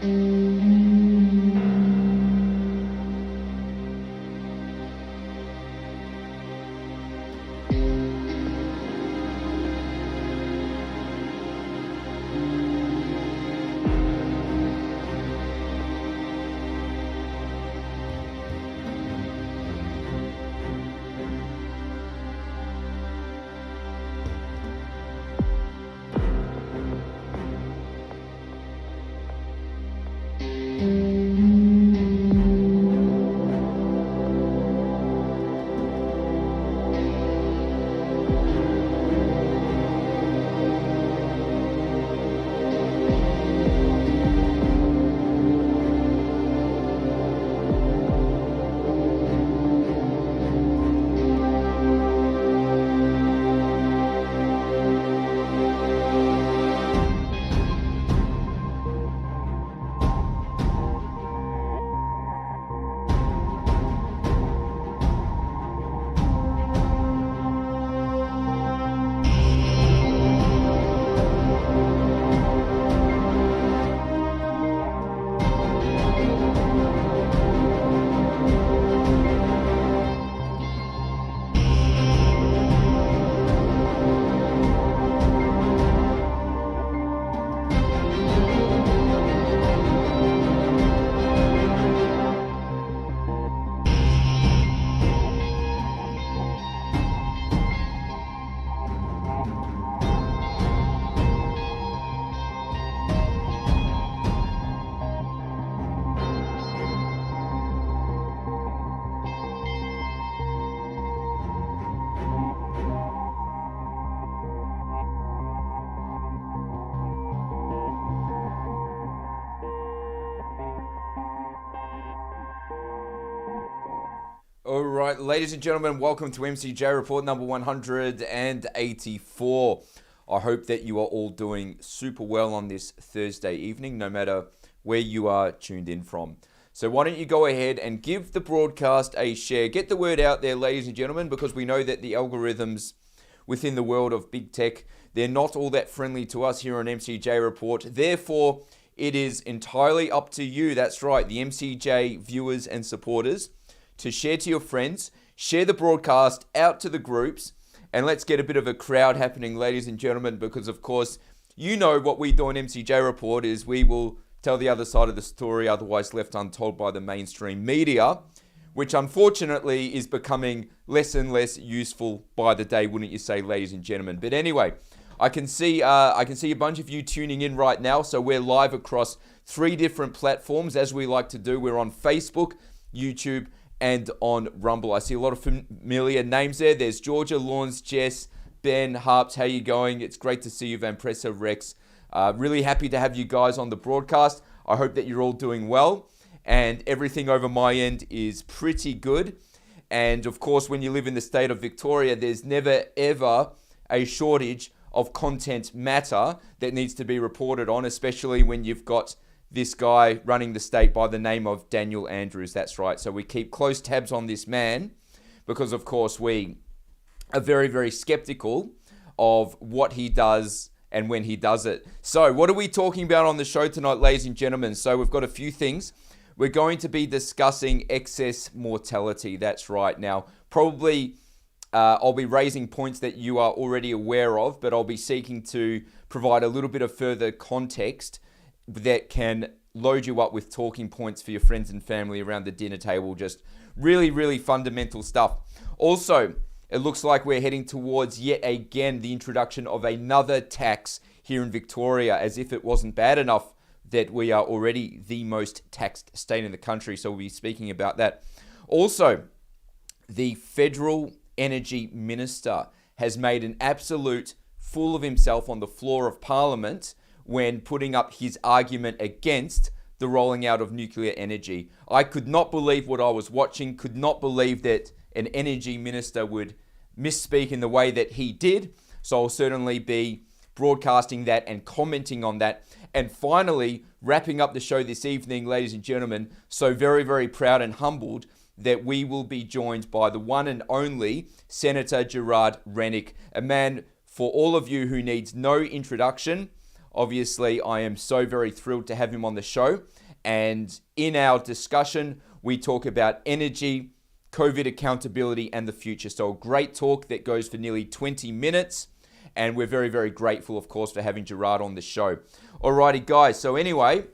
All right, ladies and gentlemen, welcome to MCJ Report number 184. I hope that you are all doing super well on this Thursday evening, no matter where you are tuned in from. So why don't you go ahead and give the broadcast a share. Get the word out there, ladies and gentlemen, because we know that the algorithms within the world of big tech, they're not all that friendly to us here on MCJ Report. Therefore, it is entirely up to you. That's right, the MCJ viewers and supporters, to share to your friends, share the broadcast out to the groups, and let's get a bit of a crowd happening, ladies and gentlemen, because of course, you know what we do on MCJ Report is we will tell the other side of the story, otherwise left untold by the mainstream media, which unfortunately is becoming less and less useful by the day, wouldn't you say, ladies and gentlemen? But anyway, I can see a bunch of you tuning in right now, so we're live across 3 different platforms, as we like to do. We're on Facebook, YouTube, and on Rumble. I see a lot of familiar names there. There's Georgia, Lawns, Jess, Ben, Harps. How you going? It's great to see you, Van Presser, Rex. Really happy to have you guys on the broadcast. I hope that you're all doing well, and everything over my end is pretty good. And of course, when you live in the state of Victoria, there's never ever a shortage of content matter that needs to be reported on, especially when you've got this guy running the state by the name of Daniel Andrews. That's right. So we keep close tabs on this man because, of course, we are very, very skeptical of what he does and when he does it. So what are we talking about on the show tonight, ladies and gentlemen? So we've got a few things. We're going to be discussing excess mortality. That's right. Now, probably I'll be raising points that you are already aware of, but I'll be seeking to provide a little bit of further context that can load you up with talking points for your friends and family around the dinner table. Just really, really fundamental stuff. Also, it looks like we're heading towards yet again the introduction of another tax here in Victoria, as if it wasn't bad enough that we are already the most taxed state in the country. So we'll be speaking about that. Also, the Federal Energy Minister has made an absolute fool of himself on the floor of Parliament when putting up his argument against the rolling out of nuclear energy. I could not believe what I was watching, could not believe that an energy minister would misspeak in the way that he did. So I'll certainly be broadcasting that and commenting on that. And finally, wrapping up the show this evening, ladies and gentlemen, so very, very proud and humbled that we will be joined by the one and only Senator Gerard Rennick, a man for all of you who needs no introduction. Obviously, I am so very thrilled to have him on the show. And in our discussion, we talk about energy, COVID accountability, and the future. So a great talk that goes for nearly 20 minutes. And we're very, very grateful, of course, for having Gerard on the show. Alrighty, guys. So anyway,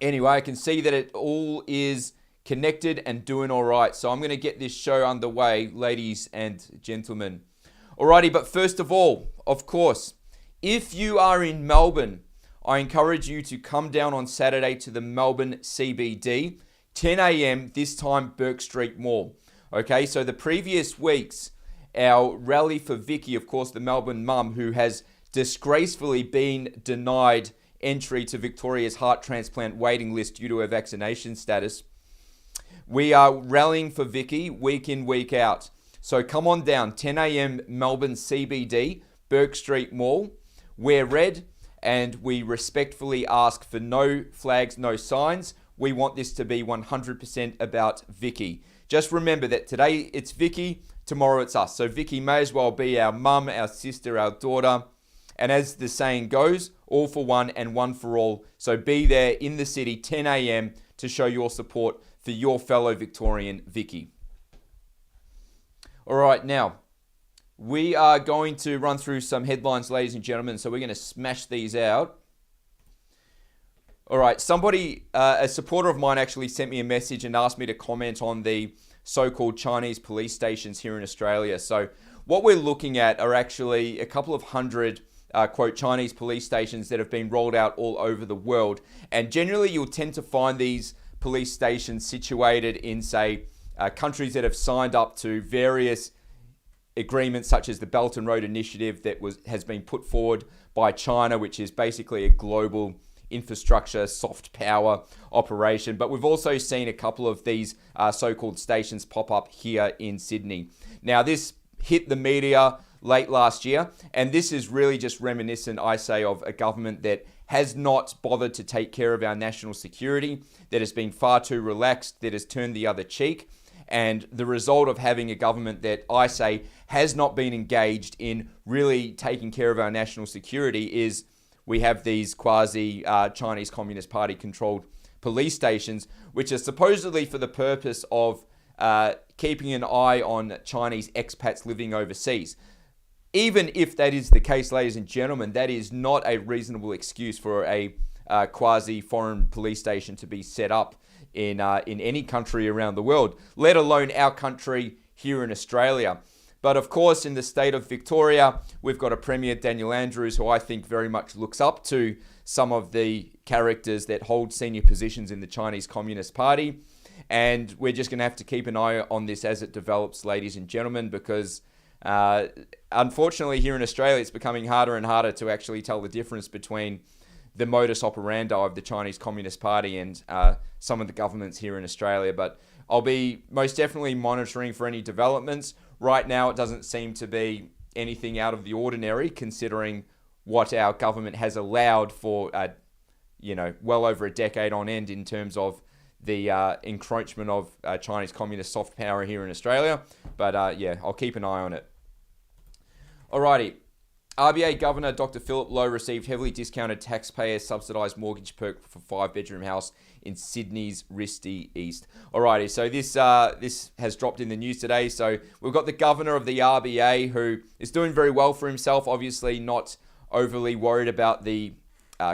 I can see that it all is connected and doing all right. So I'm going to get this show underway, ladies and gentlemen. Alrighty, but first of all, of course, if you are in Melbourne, I encourage you to come down on Saturday to the Melbourne CBD, 10 a.m., this time Bourke Street Mall. Okay, so the previous weeks, our rally for Vicky, of course, the Melbourne mum who has disgracefully been denied entry to Victoria's heart transplant waiting list due to her vaccination status. We are rallying for Vicky week in, week out. So come on down, 10 a.m. Melbourne CBD, Bourke Street Mall. Wear red and we respectfully ask for no flags, no signs. We want this to be 100% about Vicky. Just remember that today it's Vicky, tomorrow it's us. So Vicky may as well be our mum, our sister, our daughter. And as the saying goes, all for one and one for all. So be there in the city, 10 a.m. to show your support for your fellow Victorian Vicky. All right, now, we are going to run through some headlines, ladies and gentlemen. So we're going to smash these out. All right, somebody, a supporter of mine actually sent me a message and asked me to comment on the so-called Chinese police stations here in Australia. So what we're looking at are actually a couple of hundred, quote, Chinese police stations that have been rolled out all over the world. And generally, you'll tend to find these police stations situated in, say, countries that have signed up to various agreements such as the Belt and Road Initiative that has been put forward by China, which is basically a global infrastructure, soft power operation. But we've also seen a couple of these so-called stations pop up here in Sydney. Now, this hit the media late last year, and this is really just reminiscent, I say, of a government that has not bothered to take care of our national security, that has been far too relaxed, that has turned the other cheek. And the result of having a government that I say has not been engaged in really taking care of our national security is we have these quasi Chinese Communist Party controlled police stations, which are supposedly for the purpose of keeping an eye on Chinese expats living overseas. Even if that is the case, ladies and gentlemen, that is not a reasonable excuse for a quasi foreign police station to be set up in any country around the world, let alone our country here in Australia. But of course, in the state of Victoria, we've got a Premier, Daniel Andrews, who I think very much looks up to some of the characters that hold senior positions in the Chinese Communist Party. And we're just going to have to keep an eye on this as it develops, ladies and gentlemen, because unfortunately here in Australia, it's becoming harder and harder to actually tell the difference between the modus operandi of the Chinese Communist Party and some of the governments here in Australia. But I'll be most definitely monitoring for any developments. Right now, it doesn't seem to be anything out of the ordinary, considering what our government has allowed for, well over a decade on end in terms of the encroachment of Chinese communist soft power here in Australia. But I'll keep an eye on it. Alrighty. RBA Governor Dr. Philip Lowe received heavily discounted taxpayer subsidised mortgage perk for 5-bedroom house in Sydney's Risty East. Alrighty, so this has dropped in the news today. So we've got the Governor of the RBA who is doing very well for himself, obviously not overly worried about the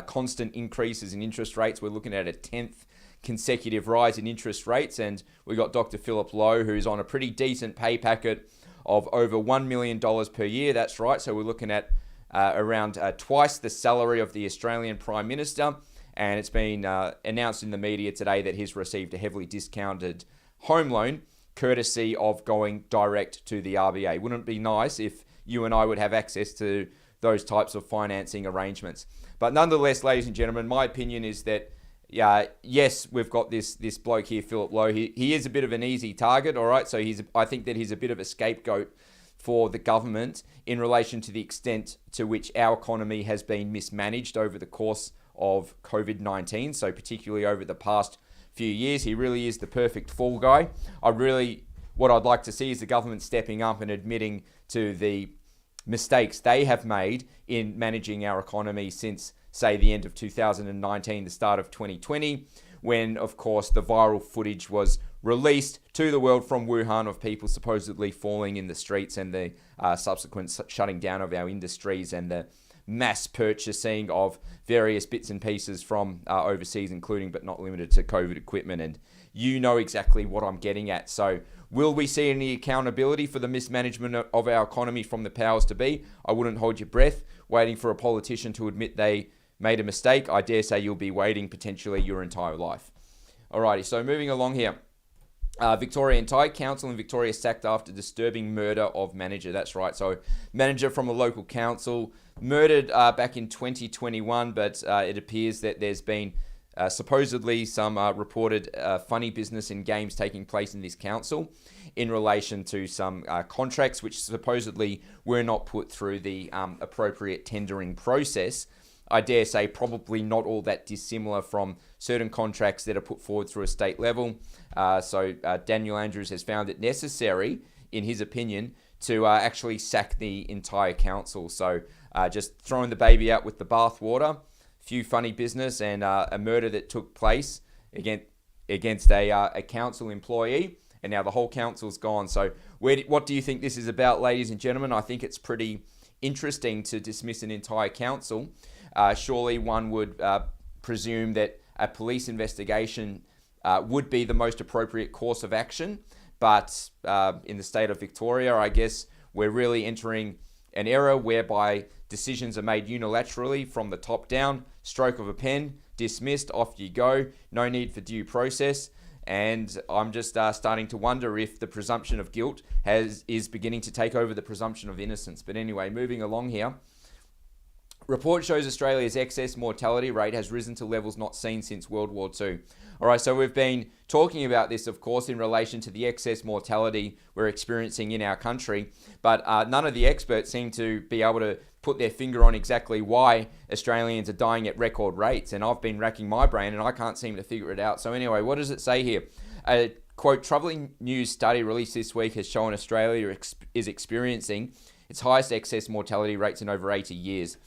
constant increases in interest rates. We're looking at a 10th consecutive rise in interest rates, and we've got Dr. Philip Lowe who's on a pretty decent pay packet of over $1 million per year. That's right. So we're looking at around twice the salary of the Australian Prime Minister. And it's been announced in the media today that he's received a heavily discounted home loan, courtesy of going direct to the RBA. Wouldn't it be nice if you and I would have access to those types of financing arrangements? But nonetheless, ladies and gentlemen, my opinion is that yes, we've got this bloke here, Philip Lowe. He is a bit of an easy target, all right? So I think that he's a bit of a scapegoat for the government in relation to the extent to which our economy has been mismanaged over the course of COVID-19. So particularly over the past few years, he really is the perfect fall guy. What I'd like to see is the government stepping up and admitting to the mistakes they have made in managing our economy since say, the end of 2019, the start of 2020, when, of course, the viral footage was released to the world from Wuhan of people supposedly falling in the streets, and the subsequent shutting down of our industries and the mass purchasing of various bits and pieces from overseas, including but not limited to COVID equipment. And you know exactly what I'm getting at. So will we see any accountability for the mismanagement of our economy from the powers to be? I wouldn't hold your breath waiting for a politician to admit they made a mistake. I dare say you'll be waiting potentially your entire life. Alrighty, so moving along here. Victoria entire council in Victoria sacked after disturbing murder of manager. That's right. So manager from a local council murdered back in 2021, but it appears that there's been supposedly some reported funny business in games taking place in this council in relation to some contracts which supposedly were not put through the appropriate tendering process. I dare say probably not all that dissimilar from certain contracts that are put forward through a state level. So Daniel Andrews has found it necessary, in his opinion, to actually sack the entire council. So just throwing the baby out with the bathwater, few funny business, and a murder that took place against a council employee, and now the whole council's gone. So what do you think this is about, ladies and gentlemen? I think it's pretty interesting to dismiss an entire council. Surely one would presume that a police investigation would be the most appropriate course of action. But in the state of Victoria, I guess we're really entering an era whereby decisions are made unilaterally from the top down, stroke of a pen, dismissed, off you go, no need for due process. And I'm just starting to wonder if the presumption of guilt is beginning to take over the presumption of innocence. But anyway, moving along here. Report shows Australia's excess mortality rate has risen to levels not seen since World War II. All right, so we've been talking about this, of course, in relation to the excess mortality we're experiencing in our country, but none of the experts seem to be able to put their finger on exactly why Australians are dying at record rates. And I've been racking my brain and I can't seem to figure it out. So anyway, what does it say here? A, quote, troubling news study released this week has shown Australia is experiencing its highest excess mortality rates in over 80 years.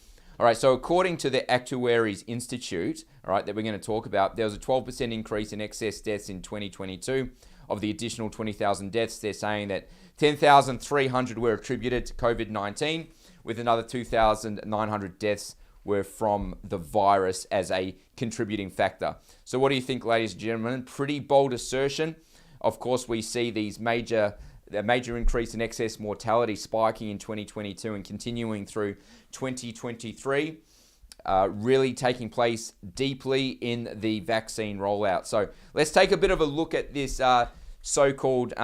All right, so according to the Actuaries Institute, all right, that we're going to talk about, there was a 12% increase in excess deaths in 2022. Of the additional 20,000 deaths, they're saying that 10,300 were attributed to COVID-19, with another 2,900 deaths were from the virus as a contributing factor. So what do you think, ladies and gentlemen? Pretty bold assertion. Of course, we see these major increase in excess mortality spiking in 2022 and continuing through 2023, really taking place deeply in the vaccine rollout. So let's take a bit of a look at this so-called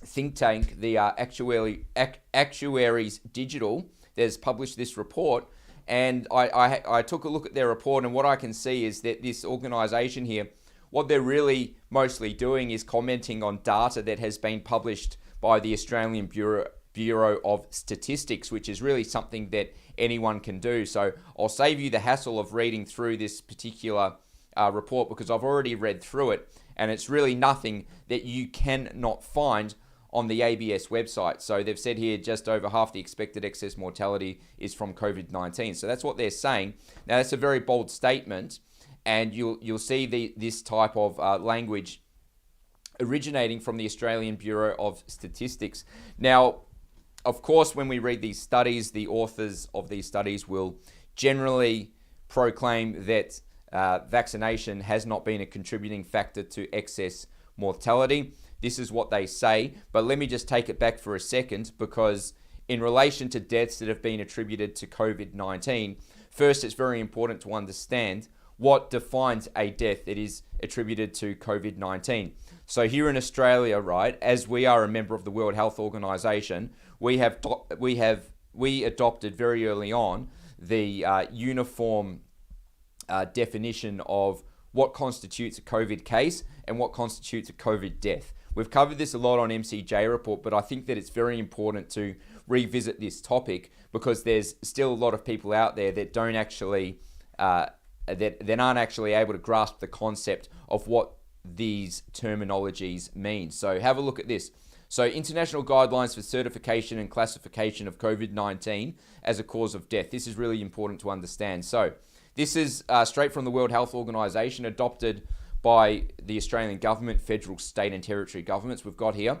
think tank, the Actuaries Digital, that's published this report. And I took a look at their report, and what I can see is that this organization here, what they're really mostly doing is commenting on data that has been published by the Australian Bureau of Statistics, which is really something that anyone can do. So I'll save you the hassle of reading through this particular report, because I've already read through it, and it's really nothing that you cannot find on the ABS website. So they've said here just over half the expected excess mortality is from COVID-19. So that's what they're saying. Now, that's a very bold statement. And you'll see this type of language originating from the Australian Bureau of Statistics. Now, of course, when we read these studies, the authors of these studies will generally proclaim that vaccination has not been a contributing factor to excess mortality. This is what they say. But let me just take it back for a second, because in relation to deaths that have been attributed to COVID-19, first, it's very important to understand what defines a death that is attributed to COVID-19. So here in Australia, right, as we are a member of the World Health Organization, we adopted very early on the uniform definition of what constitutes a COVID case and what constitutes a COVID death. We've covered this a lot on MCJ Report, but I think that it's very important to revisit this topic, because there's still a lot of people out there that don't actually that aren't actually able to grasp the concept of what these terminologies mean. So have a look at this. So international guidelines for certification and classification of COVID-19 as a cause of death. This is really important to understand. So this is straight from the World Health Organization, adopted by the Australian government, federal, state and territory governments. We've got here.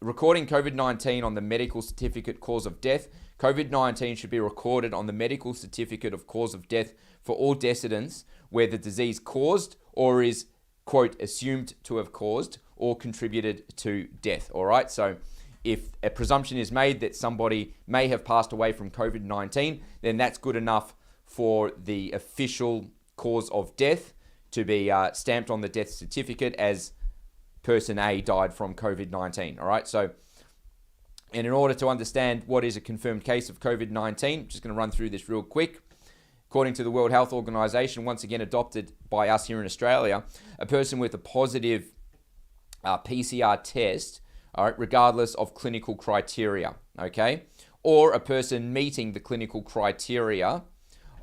Recording COVID-19 on the medical certificate cause of death. COVID-19 should be recorded on the medical certificate of cause of death for all decedents where the disease caused or is, quote, assumed to have caused or contributed to death. All right. So if a presumption is made that somebody may have passed away from COVID-19, then that's good enough for the official cause of death to be stamped on the death certificate as person A died from COVID-19. All right. So, and in order to understand what is a confirmed case of COVID-19, just going to run through this real quick. According to the World Health Organization, once again adopted by us here in Australia, a person with a positive PCR test, all right, regardless of clinical criteria, okay, or a person meeting the clinical criteria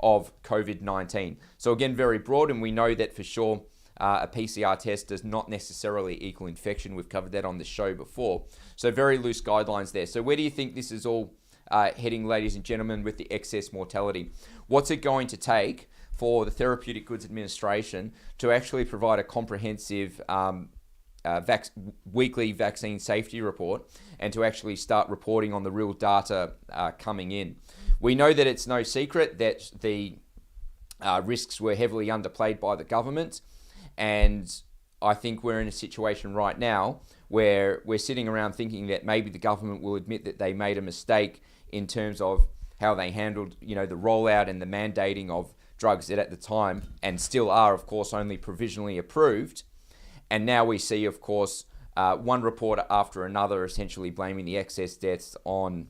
of COVID-19. So again, very broad, and we know that for sure a PCR test does not necessarily equal infection. We've covered that on the show before. So very loose guidelines there. So where do you think this is all heading, ladies and gentlemen, with the excess mortality? What's it going to take for the Therapeutic Goods Administration to actually provide a comprehensive weekly vaccine safety report and to actually start reporting on the real data coming in? We know that it's no secret that the risks were heavily underplayed by the government, and I think we're in a situation right now where we're sitting around thinking that maybe the government will admit that they made a mistake in terms of how they handled, the rollout and the mandating of drugs that at the time, and still are, of course, only provisionally approved. And now we see, of course, one report after another essentially blaming the excess deaths on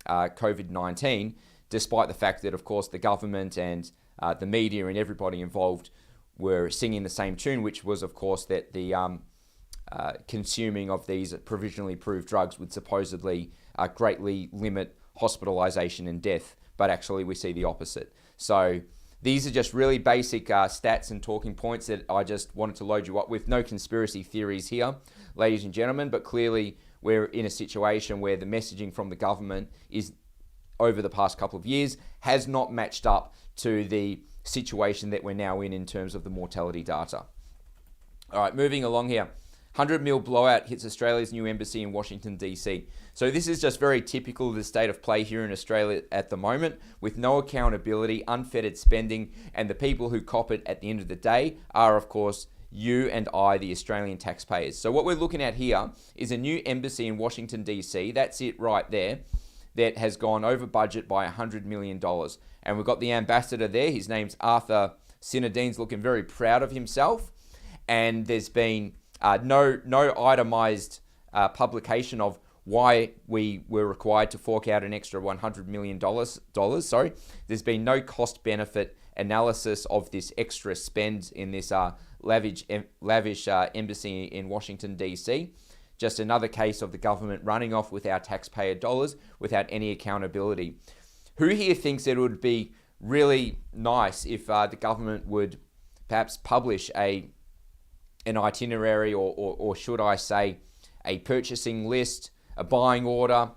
COVID-19, despite the fact that, of course, the government and the media and everybody involved were singing the same tune, which was, of course, that the consuming of these provisionally approved drugs would supposedly greatly limit hospitalization and death. But actually, we see the opposite. So these are just really basic stats and talking points that I just wanted to load you up with. No conspiracy theories here, ladies and gentlemen, but clearly we're in a situation where the messaging from the government is, over the past couple of years, has not matched up to the situation that we're now in terms of the mortality data. All right, moving along here. 100 mil blowout hits Australia's new embassy in Washington, D.C. So this is just very typical of the state of play here in Australia at the moment, with no accountability, unfettered spending, and the people who cop it at the end of the day are, of course, you and I, the Australian taxpayers. So what we're looking at here is a new embassy in Washington, D.C. That's it right there, that has gone over budget by $100 million. And we've got the ambassador there. His name's Arthur Sinadine's looking very proud of himself. And there's been no itemized publication of why we were required to fork out an extra $100 million. There's been no cost-benefit analysis of this extra spend in this lavish embassy in Washington, D.C. Just another case of the government running off with our taxpayer dollars without any accountability. Who here thinks that it would be really nice if the government would perhaps publish an itinerary or should I say a purchasing list, a buying order,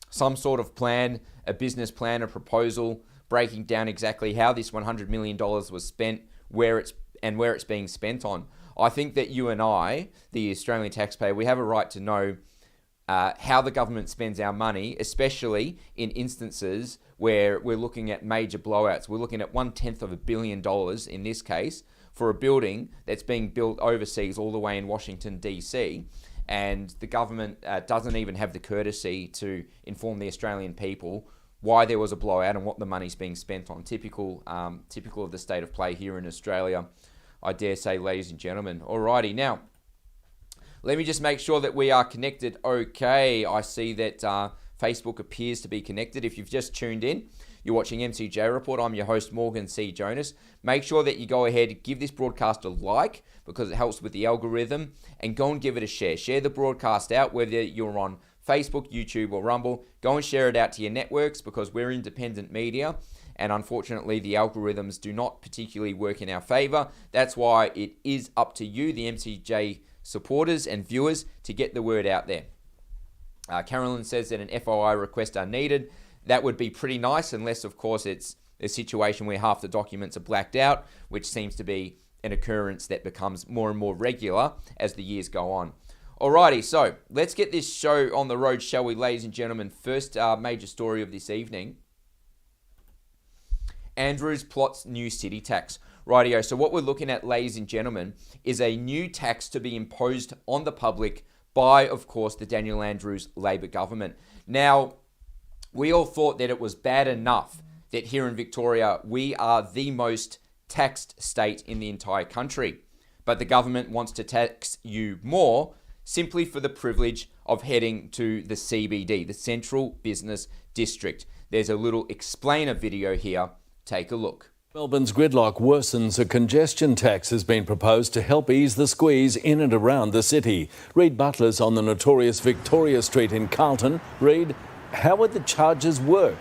some sort of plan, a business plan, a proposal, breaking down exactly how this $100 million was spent, where it's being spent on? I think that you and I, the Australian taxpayer, we have a right to know how the government spends our money, especially in instances where we're looking at major blowouts. We're looking at $1/10 billion in this case for a building that's being built overseas all the way in Washington, D.C., and the government doesn't even have the courtesy to inform the Australian people why there was a blowout and what the money's being spent on. Typical of the state of play here in Australia, I dare say, ladies and gentlemen. Alrighty, now, let me just make sure that we are connected. Okay, I see that Facebook appears to be connected. If you've just tuned in, you're watching MCJ Report. I'm your host, Morgan C. Jonas. Make sure that you go ahead, give this broadcast a like because it helps with the algorithm, and go and give it a share. Share the broadcast out, whether you're on Facebook, YouTube, or Rumble. Go and share it out to your networks because we're independent media, and unfortunately, the algorithms do not particularly work in our favor. That's why it is up to you, the MCJ supporters and viewers, to get the word out there. Carolyn says that an FOI request are needed. That would be pretty nice, unless, of course, it's a situation where half the documents are blacked out, which seems to be an occurrence that becomes more and more regular as the years go on. Alrighty, so let's get this show on the road, shall we, ladies and gentlemen? First major story of this evening. Andrews plots new city tax. Rightio, so what we're looking at, ladies and gentlemen, is a new tax to be imposed on the public by, of course, the Daniel Andrews Labor government. Now, we all thought that it was bad enough that here in Victoria, we are the most taxed state in the entire country. But the government wants to tax you more simply for the privilege of heading to the CBD, the Central Business District. There's a little explainer video here. Take a look. Melbourne's gridlock worsens. A congestion tax has been proposed to help ease the squeeze in and around the city. Reid Butler's on the notorious Victoria Street in Carlton. Reid, how would the charges work?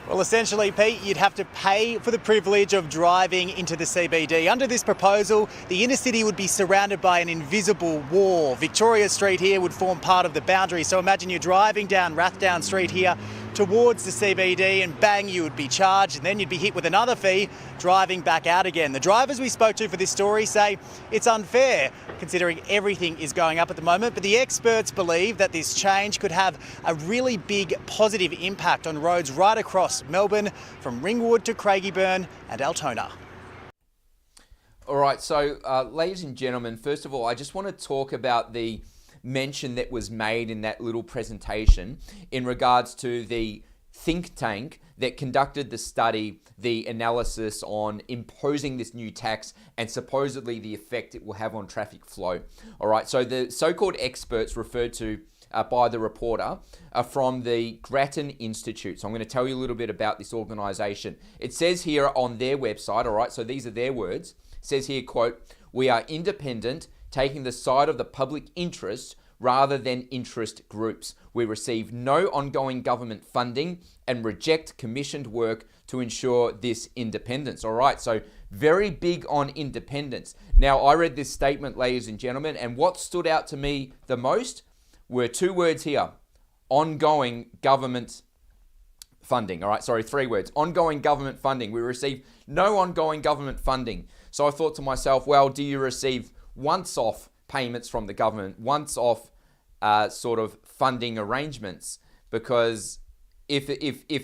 Well, essentially, Pete, you'd have to pay for the privilege of driving into the CBD. Under this proposal, the inner city would be surrounded by an invisible wall. Victoria Street here would form part of the boundary. So imagine you're driving down Rathdown Street here towards the CBD and bang, you would be charged, and then you'd be hit with another fee driving back out again. The drivers we spoke to for this story say it's unfair considering everything is going up at the moment, but the experts believe that this change could have a really big positive impact on roads right across Melbourne, from Ringwood to Craigieburn and Altona. All right, so ladies and gentlemen, first of all, I just want to talk about the mention that was made in that little presentation in regards to the think tank that conducted the study, the analysis on imposing this new tax and supposedly the effect it will have on traffic flow. All right, so the so-called experts referred to by the reporter are from the Grattan Institute. So I'm going to tell you a little bit about this organisation. It says here on their website, all right, so these are their words. It says here, quote, "We are independent, taking the side of the public interest rather than interest groups. We receive no ongoing government funding and reject commissioned work to ensure this independence." All right, so very big on independence. Now, I read this statement, ladies and gentlemen, and what stood out to me the most were two words here: ongoing government funding. All right, sorry, three words: ongoing government funding. We receive no ongoing government funding. So I thought to myself, well, do you receive once-off payments from the government, once-off sort of funding arrangements? Because if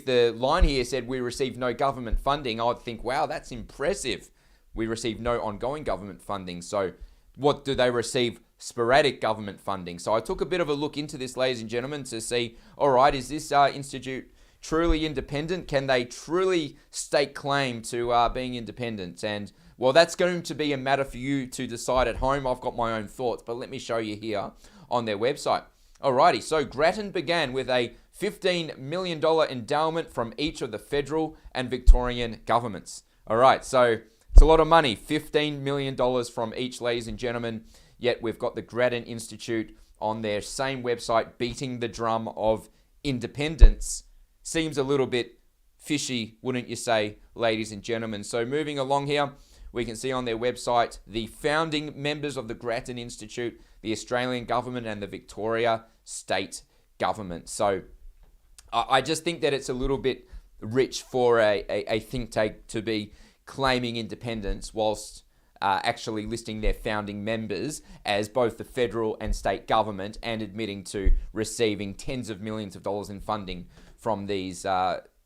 the line here said we receive no government funding, I'd think, wow, that's impressive. We receive no ongoing government funding. So what do they receive? Sporadic government funding. So I took a bit of a look into this, ladies and gentlemen, to see, all right, is this institute truly independent? Can they truly stake claim to being independent? And well, that's going to be a matter for you to decide at home. I've got my own thoughts, but let me show you here on their website. Alrighty, so Grattan began with a $15 million endowment from each of the federal and Victorian governments. Alright, so it's a lot of money, $15 million from each, ladies and gentlemen. Yet we've got the Grattan Institute on their same website beating the drum of independence. Seems a little bit fishy, wouldn't you say, ladies and gentlemen? So moving along here, we can see on their website the founding members of the Grattan Institute, the Australian government and the Victoria state government. So I just think that it's a little bit rich for a think tank to be claiming independence whilst actually listing their founding members as both the federal and state government and admitting to receiving tens of millions of dollars in funding from these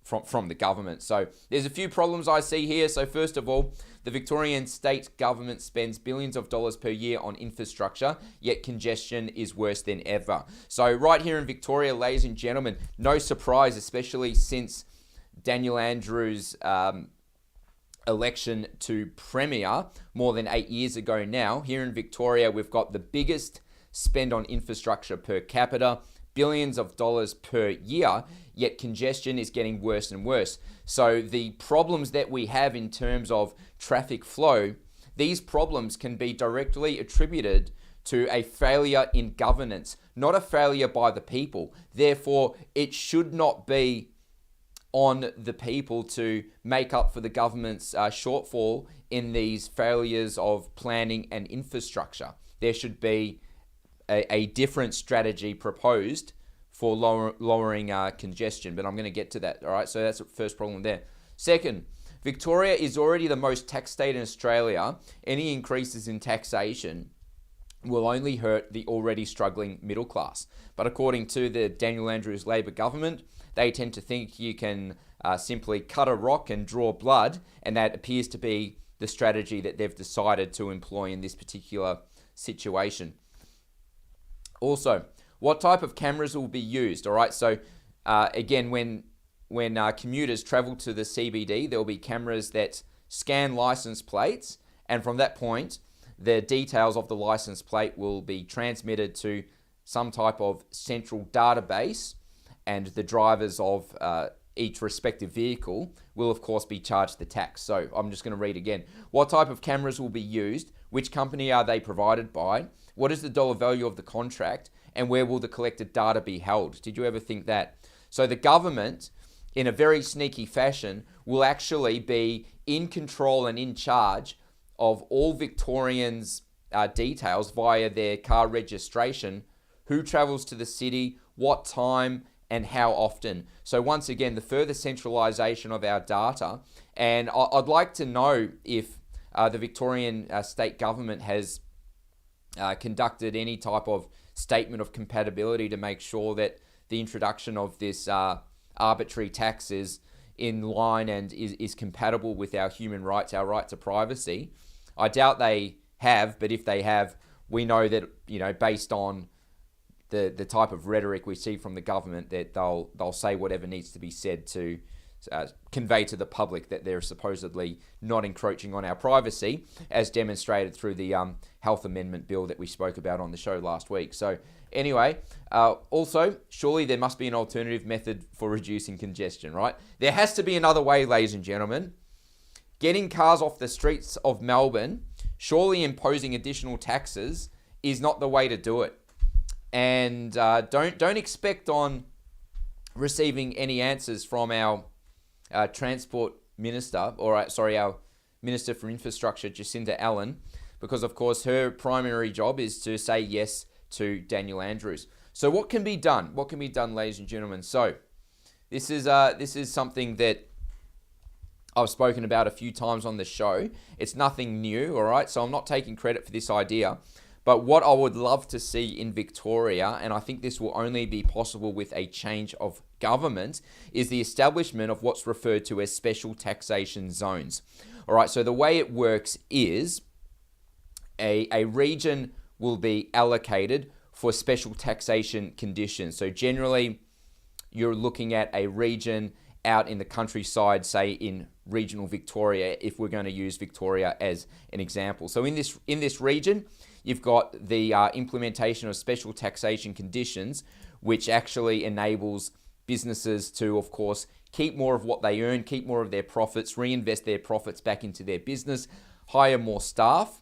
from the government. So there's a few problems I see here. So first of all, the Victorian state government spends billions of dollars per year on infrastructure, yet congestion is worse than ever. So right here in Victoria, ladies and gentlemen, no surprise, especially since Daniel Andrews' election to Premier more than 8 years ago now. Here in Victoria, we've got the biggest spend on infrastructure per capita, billions of dollars per year, yet congestion is getting worse and worse. So the problems that we have in terms of traffic flow, these problems can be directly attributed to a failure in governance, not a failure by the people. Therefore, it should not be on the people to make up for the government's shortfall in these failures of planning and infrastructure. There should be a different strategy proposed for lowering congestion, but I'm going to get to that. All right, so that's the first problem there. Second, Victoria is already the most taxed state in Australia. Any increases in taxation will only hurt the already struggling middle class. But according to the Daniel Andrews Labor government, they tend to think you can simply cut a rock and draw blood, and that appears to be the strategy that they've decided to employ in this particular situation. Also, what type of cameras will be used? All right, so again, when commuters travel to the CBD, there will be cameras that scan license plates, and from that point, the details of the license plate will be transmitted to some type of central database, and the drivers of each respective vehicle will of course be charged the tax. So I'm just going to read again. What type of cameras will be used? Which company are they provided by? What is the dollar value of the contract? And where will the collected data be held? Did you ever think that? So the government, in a very sneaky fashion, will actually be in control and in charge of all Victorians' details via their car registration, who travels to the city, what time, and how often. So once again, the further centralisation of our data. And I'd like to know if the Victorian state government has conducted any type of statement of compatibility to make sure that the introduction of this arbitrary tax is in line and is compatible with our human rights, our right to privacy. I doubt they have, but if they have, we know that, based on the type of rhetoric we see from the government, that they'll say whatever needs to be said to convey to the public that they're supposedly not encroaching on our privacy, as demonstrated through the health amendment bill that we spoke about on the show last week. So anyway, also, surely there must be an alternative method for reducing congestion, right? There has to be another way, ladies and gentlemen. Getting cars off the streets of Melbourne, surely imposing additional taxes is not the way to do it. And don't expect on receiving any answers from our transport minister, our Minister for Infrastructure, Jacinda Allen, because of course her primary job is to say yes to Daniel Andrews. So what can be done? What can be done, ladies and gentlemen? So this is something that I've spoken about a few times on the show. It's nothing new, all right? So I'm not taking credit for this idea. But what I would love to see in Victoria, and I think this will only be possible with a change of government, is the establishment of what's referred to as special taxation zones. All right, so the way it works is a region will be allocated for special taxation conditions. So generally, you're looking at a region out in the countryside, say in regional Victoria, if we're going to use Victoria as an example. So in this region, you've got the implementation of special taxation conditions, which actually enables businesses to, of course, keep more of what they earn, keep more of their profits, reinvest their profits back into their business, hire more staff.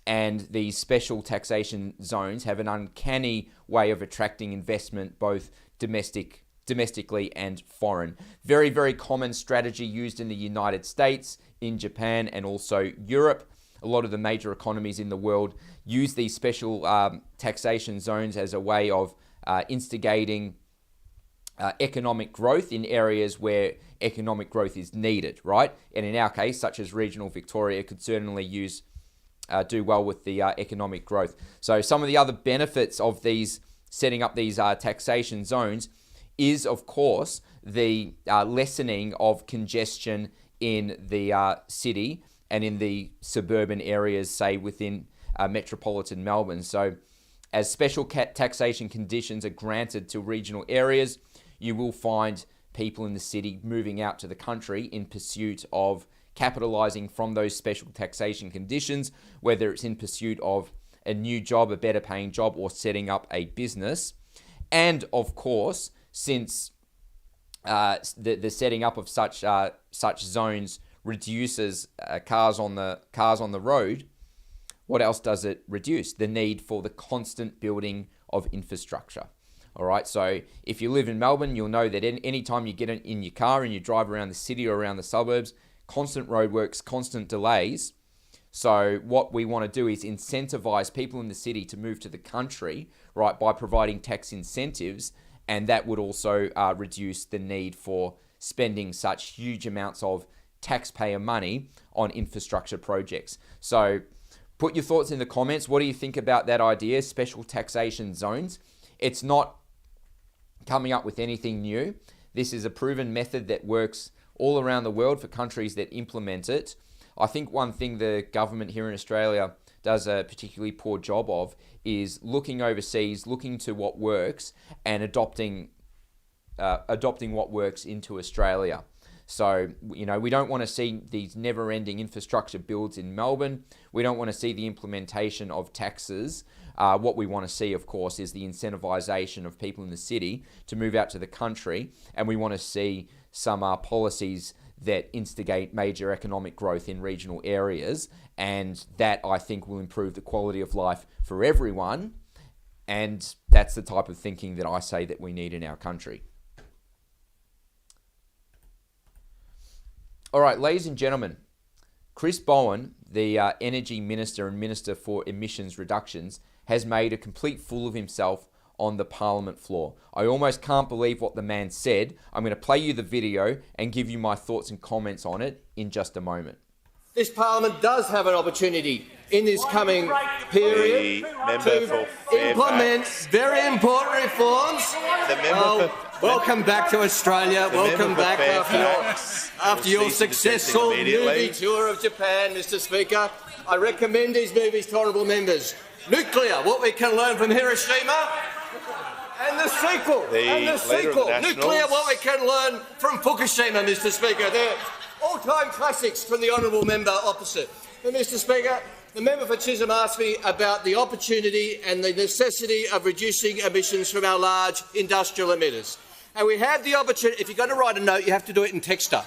And these special taxation zones have an uncanny way of attracting investment, both domestically and foreign. Very, very common strategy used in the United States, in Japan, and also Europe. A lot of the major economies in the world use these special taxation zones as a way of instigating economic growth in areas where economic growth is needed, right? And in our case, such as regional Victoria, could certainly do well with the economic growth. So some of the other benefits of setting up these taxation zones is, of course, the lessening of congestion in the city and in the suburban areas, say within metropolitan Melbourne. So as special taxation conditions are granted to regional areas, you will find people in the city moving out to the country in pursuit of capitalising from those special taxation conditions, whether it's in pursuit of a new job, a better paying job, or setting up a business. And of course, since the setting up of such zones reduces cars on the road, what else does it reduce? The need for the constant building of infrastructure. All right, so if you live in Melbourne, you'll know that any time you get in your car and you drive around the city or around the suburbs, constant roadworks, constant delays. So what we want to do is incentivize people in the city to move to the country, right, by providing tax incentives and that would also reduce the need for spending such huge amounts of taxpayer money on infrastructure projects. So put your thoughts in the comments. What do you think about that idea, special taxation zones? It's not coming up with anything new. This is a proven method that works all around the world for countries that implement it. I think one thing the government here in Australia does a particularly poor job of is looking overseas, looking to what works, and adopting what works into Australia. So, we don't want to see these never-ending infrastructure builds in Melbourne. We don't want to see the implementation of taxes. What we want to see, of course, is the incentivization of people in the city to move out to the country, and we want to see some policies that instigate major economic growth in regional areas, and that, I think, will improve the quality of life for everyone, and that's the type of thinking that I say that we need in our country. All right, ladies and gentlemen, Chris Bowen, the Energy Minister and Minister for Emissions Reductions, has made a complete fool of himself on the Parliament floor. I almost can't believe what the man said. I'm going to play you the video and give you my thoughts and comments on it in just a moment. This Parliament does have an opportunity in this coming period to implement very important reforms. Welcome back to Australia. Welcome back after your successful movie tour of Japan, Mr. Speaker. I recommend these movies to honourable members. Nuclear, what we can learn from Hiroshima, and the sequel. Nuclear, what we can learn from Fukushima, Mr. Speaker. They're all-time classics from the honourable member opposite. And Mr. Speaker, the member for Chisholm asked me about the opportunity and the necessity of reducing emissions from our large industrial emitters. And we have the opportunity. If you're going to write a note, you have to do it in Texter.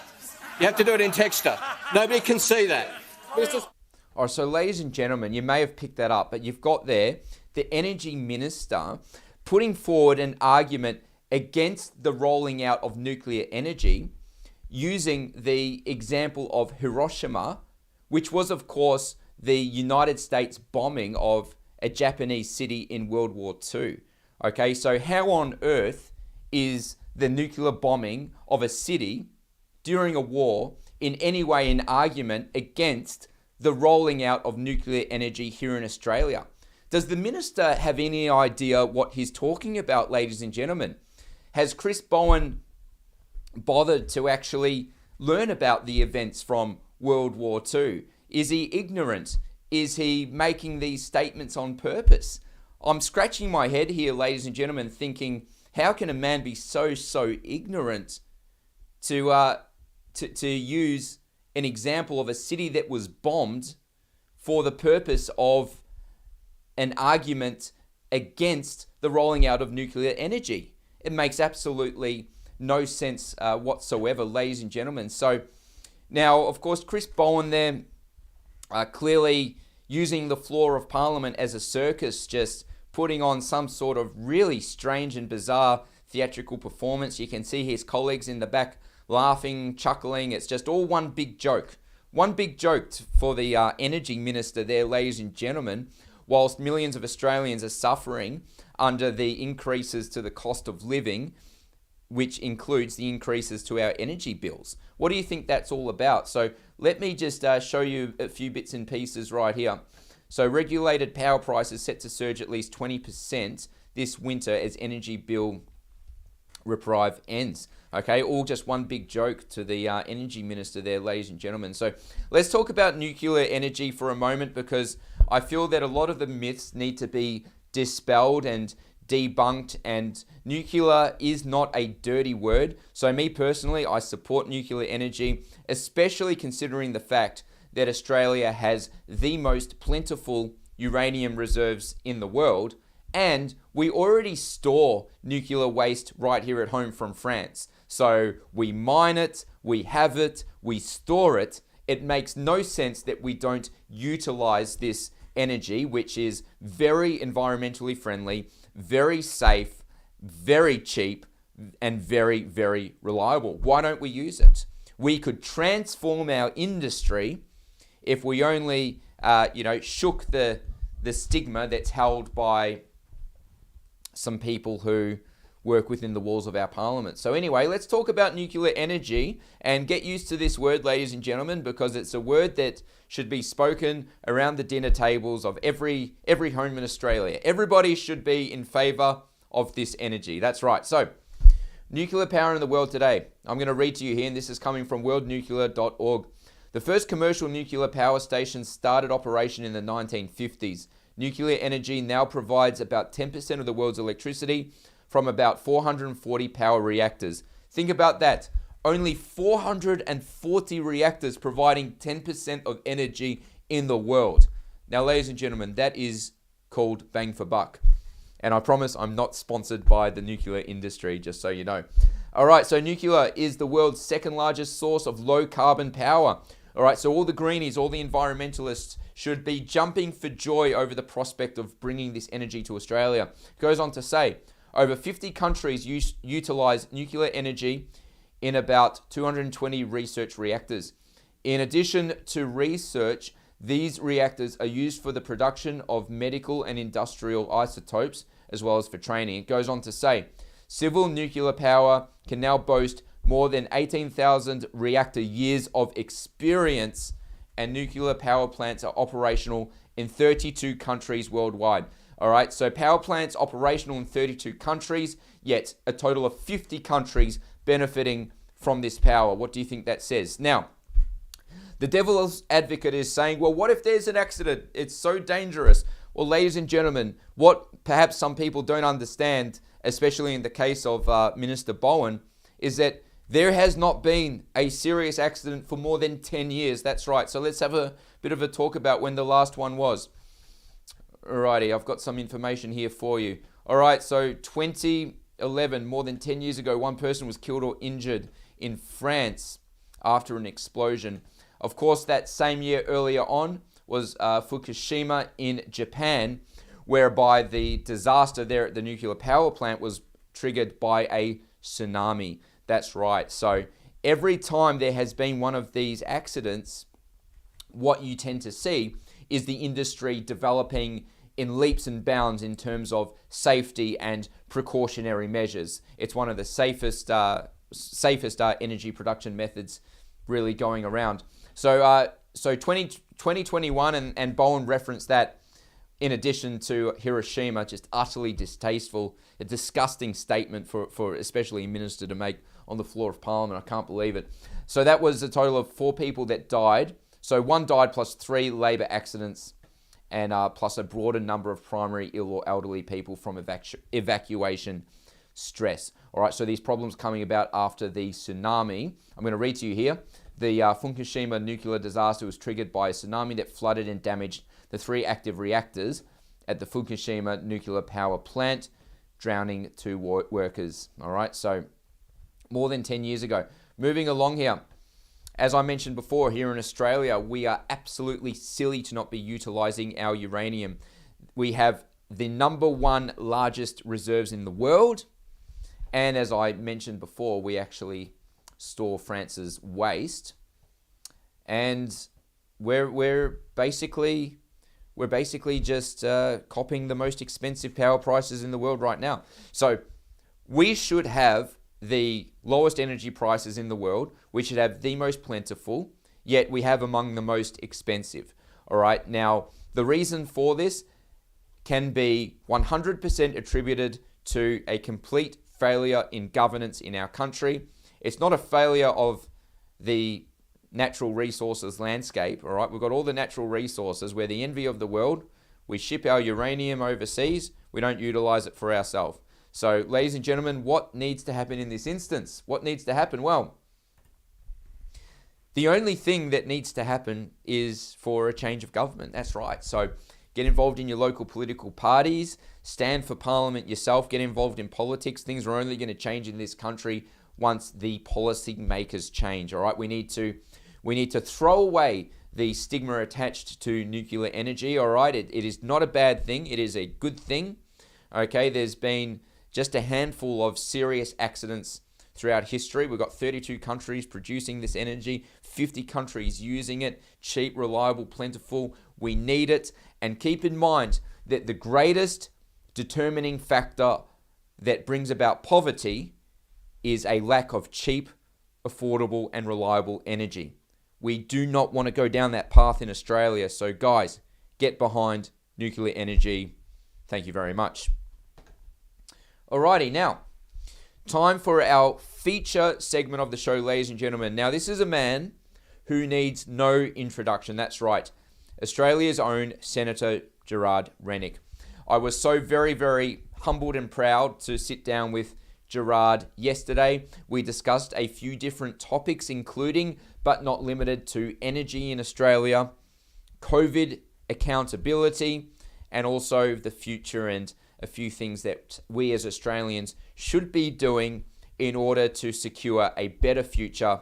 You have to do it in Texter. Nobody can see that. Mr. All right, so ladies and gentlemen, you may have picked that up, but you've got there the Energy Minister putting forward an argument against the rolling out of nuclear energy using the example of Hiroshima, which was, of course, the United States bombing of a Japanese city in World War II. Okay, so how on earth is the nuclear bombing of a city during a war in any way an argument against the rolling out of nuclear energy here in Australia? Does the minister have any idea what he's talking about, ladies and gentlemen? Has Chris Bowen bothered to actually learn about the events from World War II? Is he ignorant? Is he making these statements on purpose? I'm scratching my head here, ladies and gentlemen, thinking, how can a man be so ignorant to use an example of a city that was bombed for the purpose of an argument against the rolling out of nuclear energy? It makes absolutely no sense whatsoever, ladies and gentlemen. So now, of course, Chris Bowen there clearly using the floor of Parliament as a circus, just putting on some sort of really strange and bizarre theatrical performance. You can see his colleagues in the back laughing, chuckling. It's just all one big joke. One big joke for the Energy Minister there, ladies and gentlemen, whilst millions of Australians are suffering under the increases to the cost of living, which includes the increases to our energy bills. What do you think that's all about? So let me just show you a few bits and pieces right here. So regulated power prices set to surge at least 20% this winter as energy bill reprieve ends. Okay, all just one big joke to the Energy Minister there, ladies and gentlemen. So let's talk about nuclear energy for a moment, because I feel that a lot of the myths need to be dispelled and debunked, and nuclear is not a dirty word. So me personally, I support nuclear energy, especially considering the fact that Australia has the most plentiful uranium reserves in the world, and we already store nuclear waste right here at home from France. So we mine it, we have it, we store it. It makes no sense that we don't utilize this energy, which is very environmentally friendly, very safe, very cheap, and very reliable. Why don't we use it? We could transform our industry if we only, shook the stigma that's held by some people who work within the walls of our parliament. So anyway, let's talk about nuclear energy and get used to this word, ladies and gentlemen, because it's a word that should be spoken around the dinner tables of every home in Australia. Everybody should be in favour of this energy. That's right. So, nuclear power in the world today. I'm going to read to you here, and this is coming from worldnuclear.org. The first commercial nuclear power station started operation in the 1950s. Nuclear energy now provides about 10% of the world's electricity from about 440 power reactors. Think about that. Only 440 reactors providing 10% of energy in the world. Now, ladies and gentlemen, that is called bang for buck. And I promise I'm not sponsored by the nuclear industry, just so you know. All right, so nuclear is the world's second largest source of low carbon power. All right, so all the greenies, all the environmentalists should be jumping for joy over the prospect of bringing this energy to Australia. It goes on to say, over 50 countries utilize nuclear energy in about 220 research reactors. In addition to research, these reactors are used for the production of medical and industrial isotopes, as well as for training. It goes on to say, civil nuclear power can now boast more than 18,000 reactor years of experience, and nuclear power plants are operational in 32 countries worldwide. All right, so power plants operational in 32 countries, yet a total of 50 countries benefiting from this power. What do you think that says? Now, the devil's advocate is saying, well, what if there's an accident? It's so dangerous. Well, ladies and gentlemen, what perhaps some people don't understand, especially in the case of Minister Bowen, is that there has not been a serious accident for more than 10 years. That's right. So let's have a bit of a talk about when the last one was. Alrighty, I've got some information here for you. Alright, so 2011, more than 10 years ago, one person was killed or injured in France after an explosion. Of course, that same year earlier on was Fukushima in Japan, whereby the disaster there at the nuclear power plant was triggered by a tsunami. That's right. So every time there has been one of these accidents, what you tend to see is the industry developing in leaps and bounds in terms of safety and precautionary measures. It's one of the safest energy production methods really going around. So 2021, and Bowen referenced that in addition to Hiroshima, just utterly distasteful, a disgusting statement for especially a minister to make on the floor of Parliament. I can't believe it. So that was a total of 4 people that died. So 1 died plus 3 labour accidents, and plus a broader number of primary ill or elderly people from evacuation stress. All right, so these problems coming about after the tsunami. I'm going to read to you here. The Fukushima nuclear disaster was triggered by a tsunami that flooded and damaged the 3 active reactors at the Fukushima nuclear power plant, drowning 2 workers. All right, so more than 10 years ago. Moving along here. As I mentioned before, here in Australia, we are absolutely silly to not be utilising our uranium. We have the #1 largest reserves in the world. And as I mentioned before, we actually store France's waste. And we're basically just copying the most expensive power prices in the world right now. So we should have the lowest energy prices in the world. We should have the most plentiful, yet we have among the most expensive. All right. Now, the reason for this can be 100% attributed to a complete failure in governance in our country. It's not a failure of the natural resources landscape. All right. We've got all the natural resources. We're the envy of the world. We ship our uranium overseas. We don't utilize it for ourselves. So, ladies and gentlemen, what needs to happen in this instance? What needs to happen? Well, the only thing that needs to happen is for a change of government. That's right. So, get involved in your local political parties, stand for parliament yourself, get involved in politics. Things are only going to change in this country once the policy makers change. All right, we need to throw away the stigma attached to nuclear energy. All right, it is not a bad thing. It is a good thing. Okay, there's been just a handful of serious accidents throughout history. We've got 32 countries producing this energy, 50 countries using it, cheap, reliable, plentiful. We need it. And keep in mind that the greatest determining factor that brings about poverty is a lack of cheap, affordable, and reliable energy. We do not want to go down that path in Australia. So guys, get behind nuclear energy. Thank you very much. Alrighty, now, time for our feature segment of the show, ladies and gentlemen. Now, this is a man who needs no introduction. That's right. Australia's own Senator Gerard Rennick. I was so very, very humbled and proud to sit down with Gerard yesterday. We discussed a few different topics, including, but not limited to, energy in Australia, COVID accountability, and also the future and a few things that we as Australians should be doing in order to secure a better future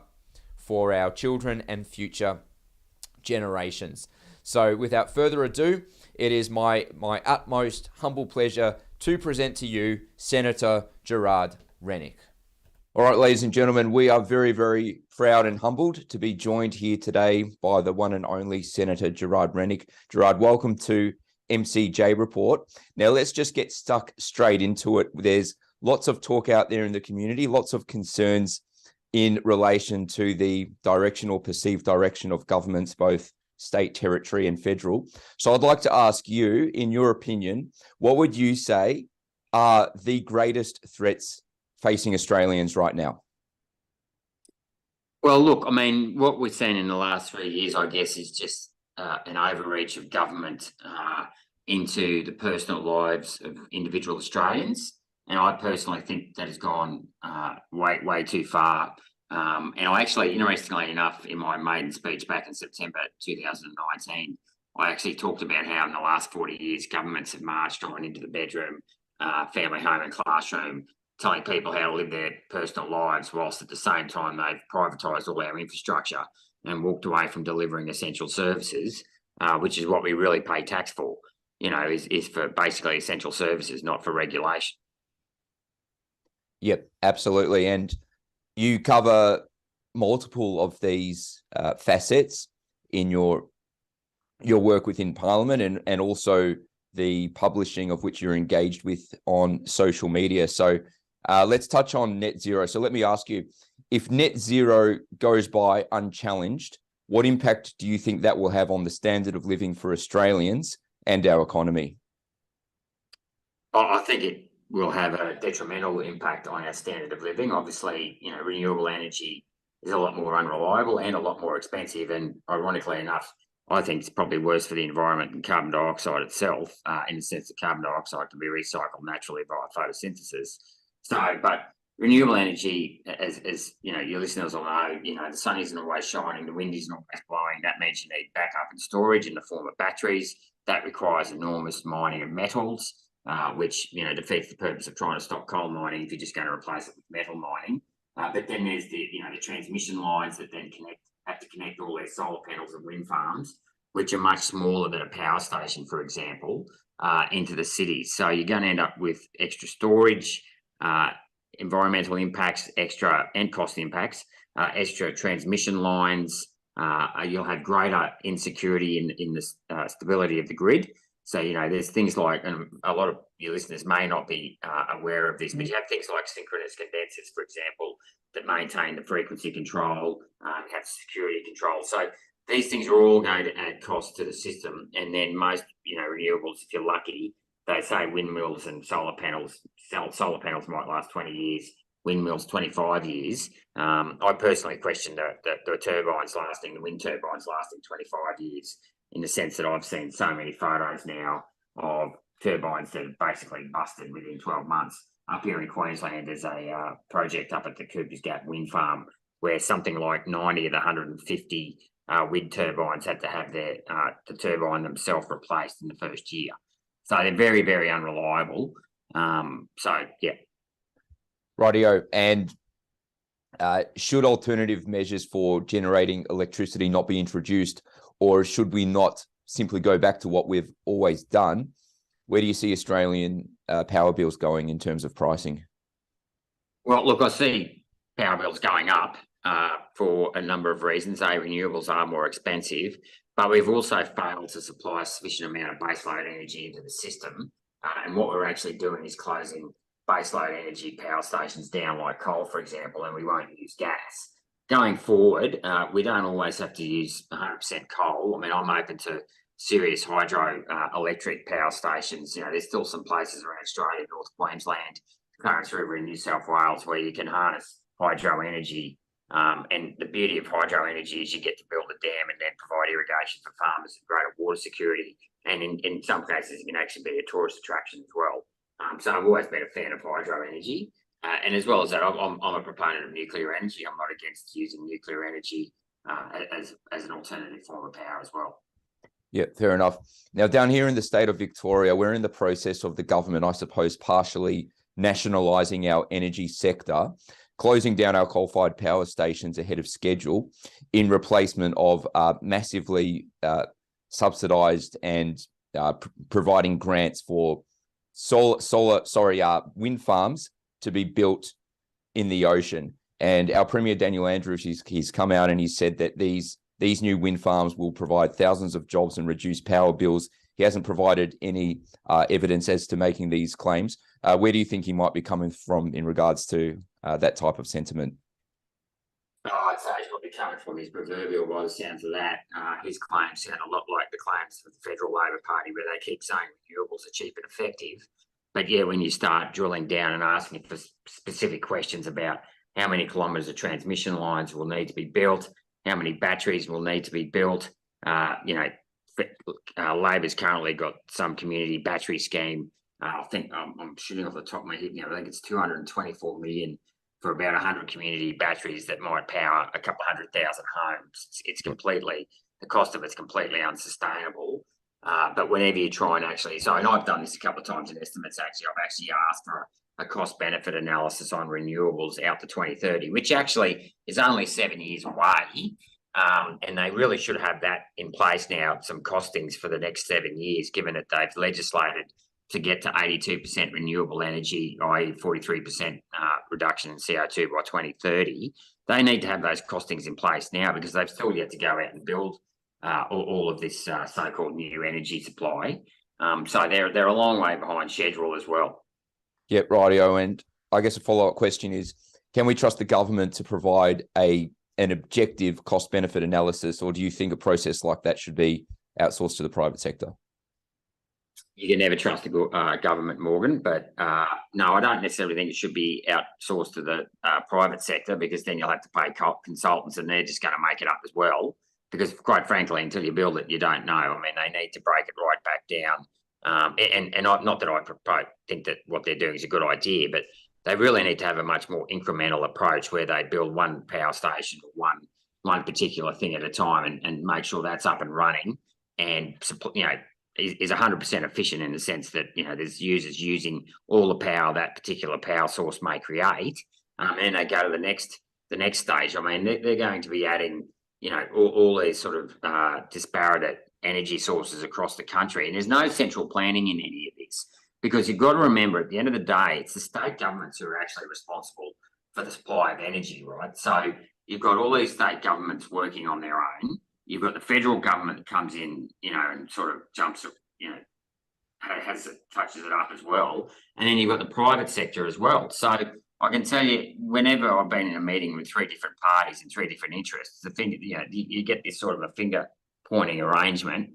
for our children and future generations. So without further ado, it is my utmost humble pleasure to present to you Senator Gerard Rennick. All right, ladies and gentlemen, we are very, very proud and humbled to be joined here today by the one and only Senator Gerard Rennick. Gerard, welcome to MCJ Report. Now, let's just get stuck straight into it. There's lots of talk out there in the community, lots of concerns in relation to the direction or perceived direction of governments, both state, territory, and federal. So I'd like to ask you, in your opinion, what would you say are the greatest threats facing Australians right now? Well, look, I mean, what we've seen in the last 3 years, I guess, is just an overreach of government into the personal lives of individual Australians. And I personally think that has gone way too far. And I actually, interestingly enough, in my maiden speech back in September 2019, I actually talked about how in the last 40 years, governments have marched on into the bedroom, family home and classroom, telling people how to live their personal lives, whilst at the same time they've privatised all our infrastructure and walked away from delivering essential services, which is what we really pay tax for, is for basically essential services, not for regulation. Yep, absolutely. And you cover multiple of these facets in your work within Parliament and also the publishing of which you're engaged with on social media. So let's touch on net zero. So let me ask you, if net zero goes by unchallenged, what impact do you think that will have on the standard of living for Australians and our economy? I think it will have a detrimental impact on our standard of living. Obviously, renewable energy is a lot more unreliable and a lot more expensive. And ironically enough, I think it's probably worse for the environment than carbon dioxide itself, in the sense that carbon dioxide can be recycled naturally via photosynthesis. So, but renewable energy, as your listeners will know, the sun isn't always shining, the wind isn't always blowing. That means you need backup and storage in the form of batteries. That requires enormous mining of metals, which defeats the purpose of trying to stop coal mining if you're just going to replace it with metal mining. But then there's the transmission lines that then have to connect all their solar panels and wind farms, which are much smaller than a power station, for example, into the cities. So you're going to end up with extra storage, environmental impacts, extra and cost impacts, extra transmission lines. You'll have greater insecurity in the stability of the grid. So, there's things like, and a lot of your listeners may not be aware of this, but you have things like synchronous condensers, for example, that maintain the frequency control, have security control. So these things are all going to add cost to the system. And then most, renewables, if you're lucky, they say windmills and solar panels might last 20 years, windmills 25 years. I personally question the turbines lasting, the wind turbines lasting 25 years, in the sense that I've seen so many photos now of turbines that have basically busted within 12 months. Up here in Queensland, there's a project up at the Cooper's Gap wind farm where something like 90 of the 150 wind turbines had to have the turbine themselves replaced in the first year. So they're very, very unreliable. Yeah. Rightio. And should alternative measures for generating electricity not be introduced, or should we not simply go back to what we've always done? Where do you see Australian power bills going in terms of pricing? Well, look, I see power bills going up for a number of reasons. Renewables are more expensive, but we've also failed to supply a sufficient amount of baseload energy into the system. And what we're actually doing is closing baseload energy power stations down like coal, for example, and we won't use gas. Going forward, we don't always have to use 100% coal. I mean, I'm open to serious hydro electric power stations. You know, there's still some places around Australia, North Queensland, Clarence River in New South Wales, where you can harness hydro energy. And the beauty of hydro energy is you get to build a dam and then provide irrigation for farmers and greater water security. And in some cases, it can actually be a tourist attraction as well. So I've always been a fan of hydro energy. And as well as that, I'm a proponent of nuclear energy. I'm not against using nuclear energy as an alternative form of power as well. Yeah, fair enough. Now, down here in the state of Victoria, we're in the process of the government, I suppose, partially nationalising our energy sector, closing down our coal-fired power stations ahead of schedule in replacement of massively subsidised and providing grants for wind farms to be built in the ocean. And our Premier Daniel Andrews, he's come out and he said that these new wind farms will provide thousands of jobs and reduce power bills. He hasn't provided any evidence as to making these claims. Where do you think he might be coming from in regards to that type of sentiment? Oh, I'd say he's probably coming from his proverbial by the sounds of that. His claims sound a lot like the claims of the Federal Labor Party, where they keep saying renewables are cheap and effective. But yeah, when you start drilling down and asking for specific questions about how many kilometres of transmission lines will need to be built, how many batteries will need to be built, Labor's currently got some community battery scheme. I think I'm shooting off the top of my head now. I think it's 224 million for about 100 community batteries that might power a couple 100,000 homes. It's completely, the cost of it's completely unsustainable. But whenever you try and and I've done this a couple of times in estimates, I've actually asked for a cost-benefit analysis on renewables out to 2030, which actually is only 7 years away. And they really should have that in place now, some costings for the next 7 years, given that they've legislated to get to 82% renewable energy, i.e. 43% reduction in CO2 by 2030. They need to have those costings in place now, because they've still yet to go out and build all of this so-called new energy supply. So they're a long way behind schedule as well. Yeah, rightio. And I guess a follow-up question is, can we trust the government to provide an objective cost-benefit analysis, or do you think a process like that should be outsourced to the private sector? You can never trust the government, Morgan, but no, I don't necessarily think it should be outsourced to the private sector, because then you'll have to pay consultants and they're just going to make it up as well. Because quite frankly, until you build it, you don't know. I mean, they need to break it right back down. Not that I think that what they're doing is a good idea, but they really need to have a much more incremental approach where they build one power station or one particular thing at a time and make sure that's up and running and, is 100% efficient in the sense that, there's users using all the power that particular power source may create. And they go to the next stage. I mean, they're going to be adding, all these sort of disparate energy sources across the country. And there's no central planning in any of this, because you've got to remember, at the end of the day, it's the state governments who are actually responsible for the supply of energy, right? So you've got all these state governments working on their own. You've got the federal government that comes in, and sort of jumps, touches it up as well. And then you've got the private sector as well. So I can tell you, whenever I've been in a meeting with three different parties and three different interests, you get this sort of a finger pointing arrangement.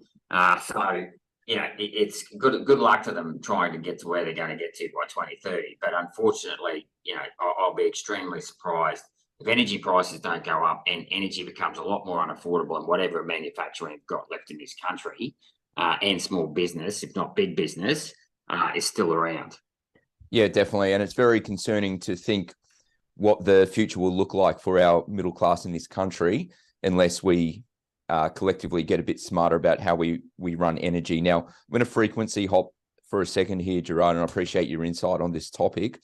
It's good luck to them trying to get to where they're going to get to by 2030. But unfortunately, I'll be extremely surprised if energy prices don't go up and energy becomes a lot more unaffordable in whatever manufacturing we've got left in this country, and small business, if not big business, is still around. Yeah, definitely. And it's very concerning to think what the future will look like for our middle class in this country unless we collectively get a bit smarter about how we run energy. Now, I'm going to frequency hop for a second here, Gerard, and I appreciate your insight on this topic.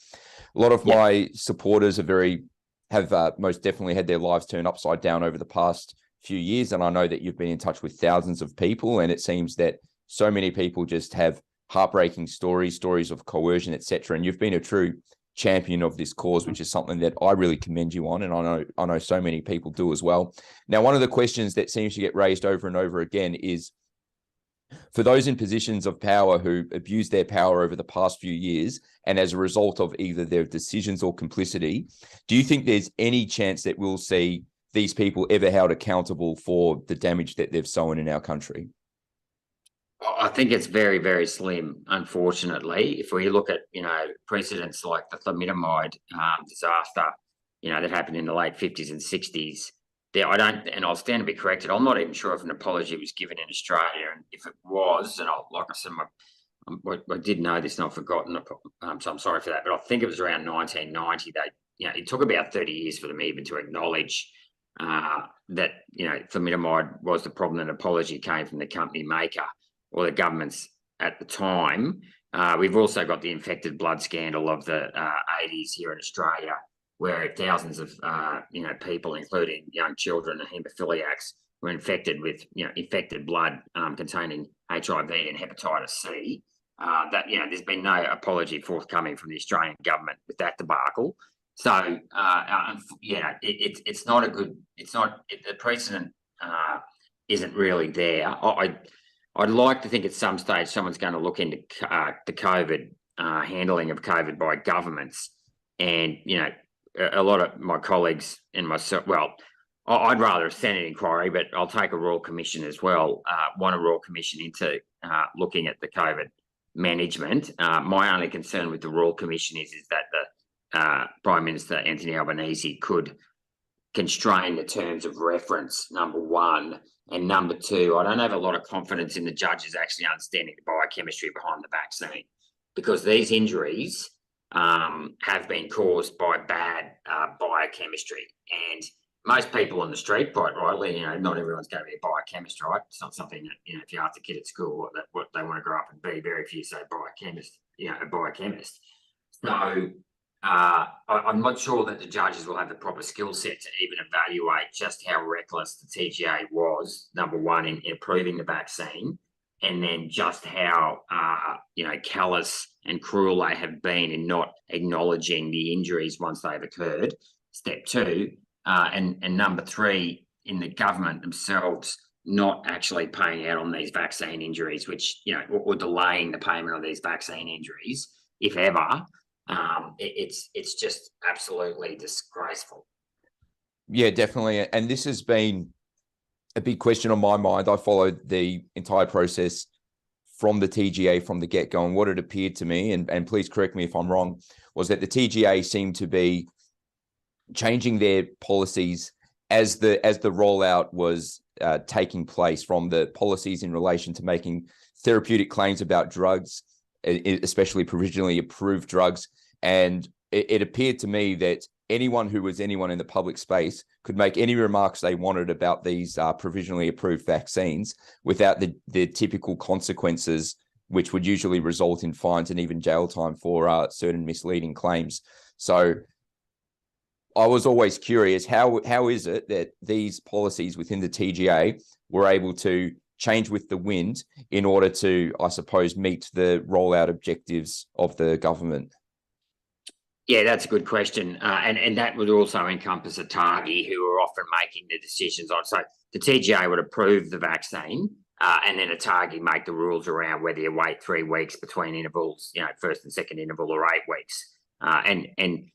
A lot of my supporters have most definitely had their lives turned upside down over the past few years. And I know that you've been in touch with thousands of people, and it seems that so many people just have heartbreaking stories of coercion, etc. And you've been a true champion of this cause, which is something that I really commend you on. And I know so many people do as well. Now, one of the questions that seems to get raised over and over again is For those in positions of power who abused their power over the past few years, and as a result of either their decisions or complicity, do you think there's any chance that we'll see these people ever held accountable for the damage that they've sown in our country? I think it's very, very slim, unfortunately. If we look at, precedents like the thalidomide disaster, that happened in the late 50s and 60s, and I'll stand to be corrected, I'm not even sure if an apology was given in Australia. And if it was, and like I said, I did know this and I've forgotten, so I'm sorry for that, but I think it was around 1990. It took about 30 years for them even to acknowledge that, thalidomide was the problem. An apology came from the company maker or the governments at the time. We've also got the infected blood scandal of the 80s here in Australia, where thousands of people, including young children and haemophiliacs, were infected with infected blood containing HIV and hepatitis C. There's been no apology forthcoming from the Australian government with that debacle. So it's not a good. The precedent isn't really there. I'd like to think at some stage someone's going to look into the COVID handling of COVID by governments, and a lot of my colleagues and myself. Well, I'd rather a Senate inquiry, but I'll take a Royal Commission as well. Want a Royal Commission into looking at the COVID management. My only concern with the Royal Commission is that the Prime Minister Anthony Albanese could constrain the terms of reference, number one. And number two, I don't have a lot of confidence in the judges actually understanding the biochemistry behind the vaccine, because these injuries have been caused by bad biochemistry. And most people on the street, quite rightly, not everyone's going to be a biochemist, right? It's not something that, if you ask a kid at school what they want to grow up and be, very few say biochemist, a biochemist. So I'm not sure that the judges will have the proper skill set to even evaluate just how reckless the TGA was, number one, in approving the vaccine, and then just how, callous and cruel they have been in not acknowledging the injuries once they've occurred, step two, and number three, in the government themselves not actually paying out on these vaccine injuries, which, or delaying the payment of these vaccine injuries, if ever. It's just absolutely disgraceful. Yeah, definitely. And this has been a big question on my mind. I followed the entire process from the TGA from the get-go, and what it appeared to me, and please correct me if I'm wrong, was that the TGA seemed to be changing their policies as the rollout was taking place, from the policies in relation to making therapeutic claims about drugs, especially provisionally approved drugs. And it appeared to me that anyone who was anyone in the public space could make any remarks they wanted about these provisionally approved vaccines without the typical consequences, which would usually result in fines and even jail time for certain misleading claims. So I was always curious, how is it that these policies within the TGA were able to change with the wind in order to, I suppose, meet the rollout objectives of the government? Yeah, that's a good question. And that would also encompass ATAGI, who are often making the decisions on. So the TGA would approve the vaccine, and then ATAGI make the rules around whether you wait 3 weeks between intervals, first and second interval, or 8 weeks. And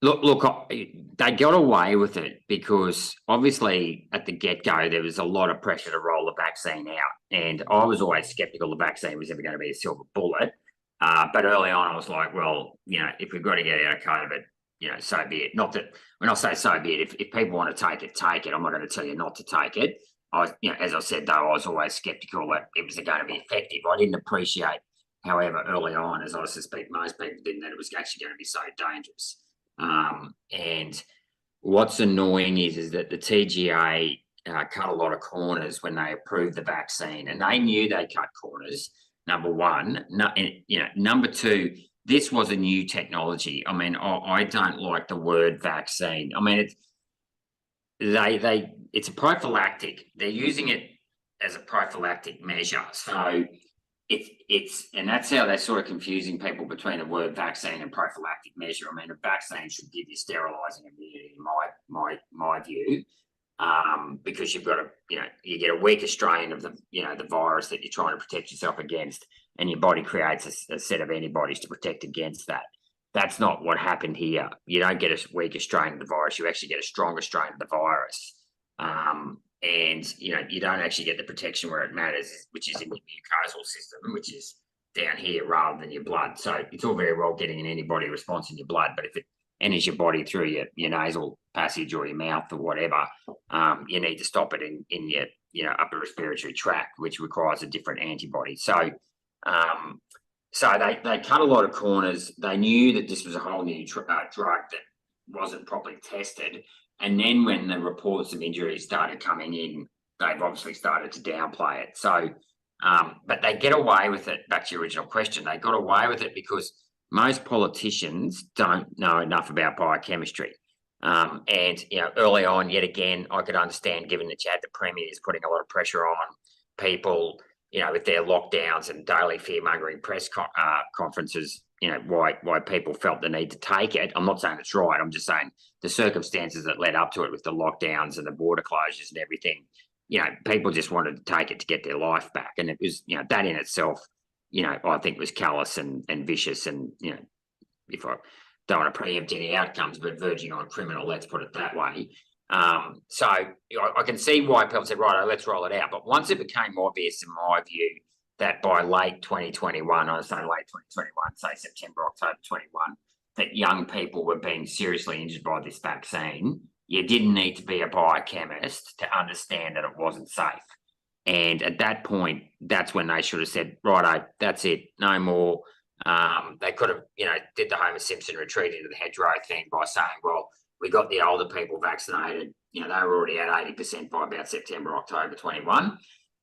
look, they got away with it because obviously at the get-go there was a lot of pressure to roll the vaccine out, and I was always skeptical the vaccine was ever going to be a silver bullet. But early on I was like, well, if we've got to get out of COVID, so be it. Not that when I say so be it, if people want to take it, take it. I'm not going to tell you not to take it. As I said, though, I was always skeptical that it was going to be effective. I didn't appreciate, however, early on, as I suspect most people didn't, that it was actually going to be so dangerous. And what's annoying is that the TGA cut a lot of corners when they approved the vaccine, and they knew they cut corners. Number one, number two, this was a new technology. I mean, I don't like the word vaccine. I mean, it's a prophylactic. They're using it as a prophylactic measure. So and that's how they're sort of confusing people between the word vaccine and prophylactic measure. I mean, a vaccine should give you sterilising immunity, in my view. because you've got you get a weaker strain of the virus that you're trying to protect yourself against, and your body creates a set of antibodies to protect against that. That's not what happened here. You don't get a weaker strain of the virus. You actually get a stronger strain of the virus. And you don't actually get the protection where it matters, which is in your mucosal system, which is down here rather than your blood. So it's all very well getting an antibody response in your blood, but if it enters your body through your nasal passage or your mouth or whatever, you need to stop it in your upper respiratory tract, which requires a different antibody. So they cut a lot of corners. They knew that this was a whole new drug that wasn't properly tested. And then when the reports of injuries started coming in, they've obviously started to downplay it. So, but they get away with it. Back to your original question, they got away with it because most politicians don't know enough about biochemistry. And early on, yet again, I could understand, given that you had the premiers putting a lot of pressure on people, with their lockdowns and daily fear-mongering press conferences, why people felt the need to take it. I'm not saying it's right. I'm just saying the circumstances that led up to it with the lockdowns and the border closures and everything, people just wanted to take it to get their life back. And it was, that in itself, I think was callous and vicious. And, if I don't want to preempt any outcomes, but verging on criminal, let's put it that way. So I can see why people said, right, let's roll it out. But once it became obvious, in my view, that by late 2021, I was saying late 2021, say September, October 21, that young people were being seriously injured by this vaccine, you didn't need to be a biochemist to understand that it wasn't safe. And at that point, that's when they should have said, righto, that's it, no more. They could have, did the Homer Simpson retreat into the hedgerow thing by saying, well, we got the older people vaccinated. They were already at 80% by about September, October 21.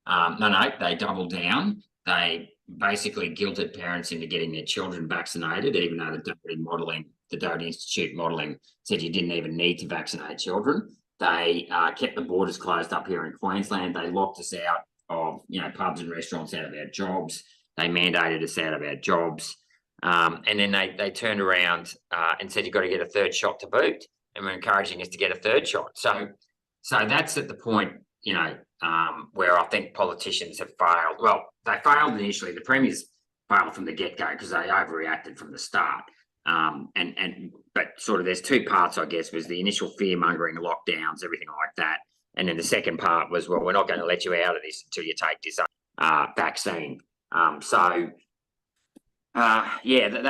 No, they doubled down. They basically guilted parents into getting their children vaccinated, even though the Doherty Institute modelling said you didn't even need to vaccinate children. They kept the borders closed up here in Queensland. They locked us out of, pubs and restaurants out of our jobs. They mandated us out of our jobs. And then they turned around and said, you've got to get a third shot to boot. And we're encouraging us to get a third shot. So that's at the point, where I think politicians have failed. Well, they failed initially. The premiers failed from the get-go because they overreacted from the start. But sort of there's two parts, I guess, was the initial fear-mongering, lockdowns, everything like that. And then the second part was, well, we're not going to let you out of this until you take this vaccine. That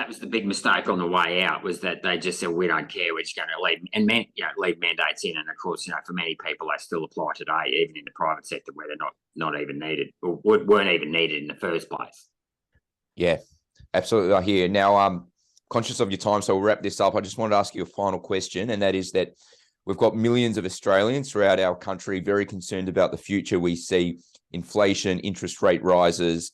was the big mistake on the way out, was that they just said, we don't care, we're just going to leave mandates in. And of course, for many people, they still apply today, even in the private sector where they're not even needed or weren't even needed in the first place. Yeah, absolutely. I hear. Now, I'm conscious of your time, so we'll wrap this up. I just wanted to ask you a final question, and that is that we've got millions of Australians throughout our country very concerned about the future. We see inflation, interest rate rises,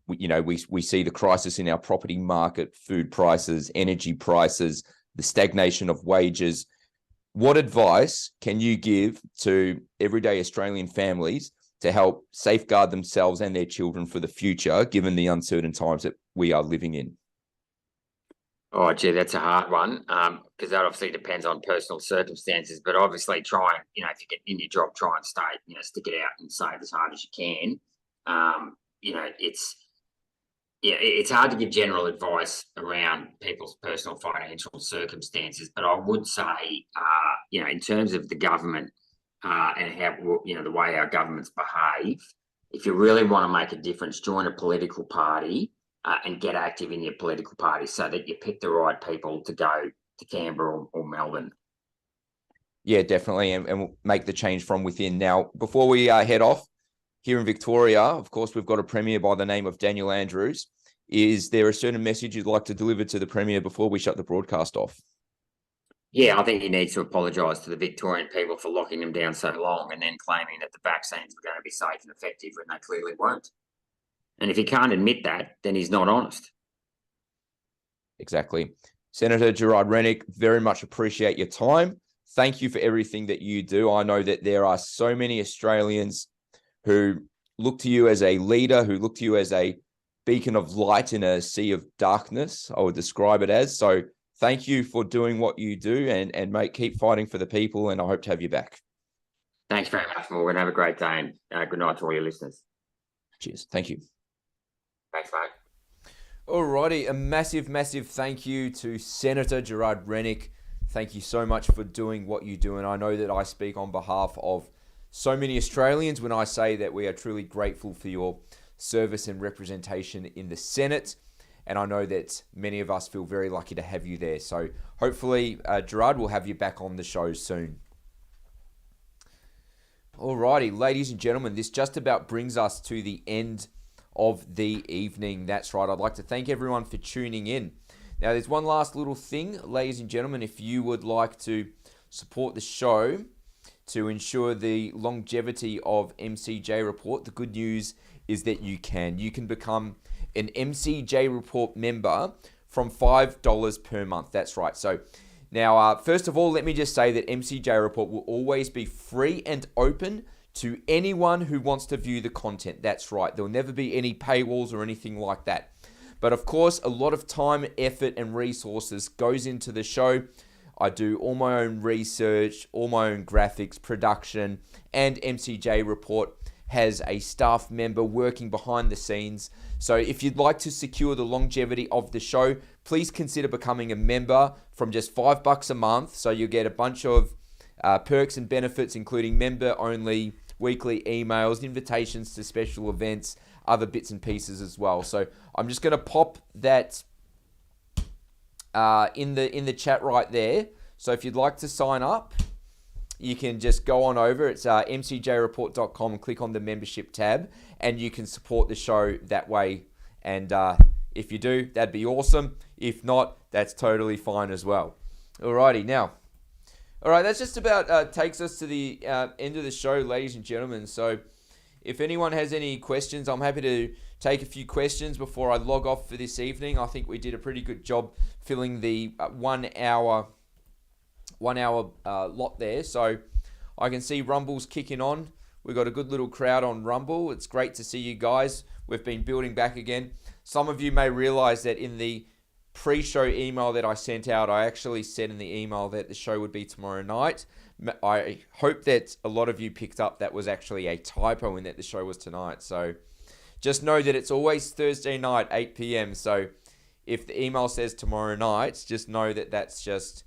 we see the crisis in our property market, food prices, energy prices, the stagnation of wages. What advice can you give to everyday Australian families to help safeguard themselves and their children for the future, given the uncertain times that we are living in? Oh, gee, that's a hard one, because that obviously depends on personal circumstances. But obviously, try and, if you get in your job, try and stay, stick it out and save as hard as you can. It's hard to give general advice around people's personal financial circumstances, but I would say, in terms of the government and how, the way our governments behave, if you really want to make a difference, join a political party and get active in your political party so that you pick the right people to go to Canberra or Melbourne. Yeah, definitely, and we'll make the change from within. Now, before we head off, here in Victoria, of course, we've got a Premier by the name of Daniel Andrews. Is there a certain message you'd like to deliver to the Premier before we shut the broadcast off? Yeah, I think he needs to apologise to the Victorian people for locking them down so long and then claiming that the vaccines were going to be safe and effective when they clearly weren't. And if he can't admit that, then he's not honest. Exactly. Senator Gerard Rennick, very much appreciate your time. Thank you for everything that you do. I know that there are so many Australians who look to you as a leader, who look to you as a beacon of light in a sea of darkness, I would describe it as. So thank you for doing what you do, and mate, keep fighting for the people, and I hope to have you back. Thanks very much, Morgan. Have a great day, and good night to all your listeners. Cheers. Thank you. Thanks, mate. Alrighty, a massive, massive thank you to Senator Gerard Rennick. Thank you so much for doing what you do, and I know that I speak on behalf of so many Australians when I say that we are truly grateful for your service and representation in the Senate, and I know that many of us feel very lucky to have you there. So hopefully, Gerard, will have you back on the show soon. Alrighty, ladies and gentlemen, this just about brings us to the end of the evening. That's right. I'd like to thank everyone for tuning in. Now, there's one last little thing, ladies and gentlemen. If you would like to support the show to ensure the longevity of MCJ Report, the good news is that you can. You can become an MCJ Report member from $5 per month. That's right. So now, first of all, let me just say that MCJ Report will always be free and open to anyone who wants to view the content. That's right. There'll never be any paywalls or anything like that. But of course, a lot of time, effort, and resources goes into the show. I do all my own research, all my own graphics, production, and MCJ Report has a staff member working behind the scenes. So if you'd like to secure the longevity of the show, please consider becoming a member from just $5 a month. So you'll get a bunch of perks and benefits, including member-only weekly emails, invitations to special events, other bits and pieces as well. So I'm just going to pop that in the chat right there. So if you'd like to sign up, you can just go on over. It's mcjreport.com and click on the membership tab, and you can support the show that way. And if you do, that'd be awesome. If not, that's totally fine as well. Alrighty, now. Alright, that's just about takes us to the end of the show, ladies and gentlemen. So if anyone has any questions, I'm happy to take a few questions before I log off for this evening. I think we did a pretty good job filling the 1 hour lot there. So I can see Rumble's kicking on. We've got a good little crowd on Rumble. It's great to see you guys. We've been building back again. Some of you may realize that in the pre-show email that I sent out, I actually said in the email that the show would be tomorrow night. I hope that a lot of you picked up that was actually a typo and that the show was tonight. So just know that it's always Thursday night, 8 p.m. So if the email says tomorrow night, just know that that's just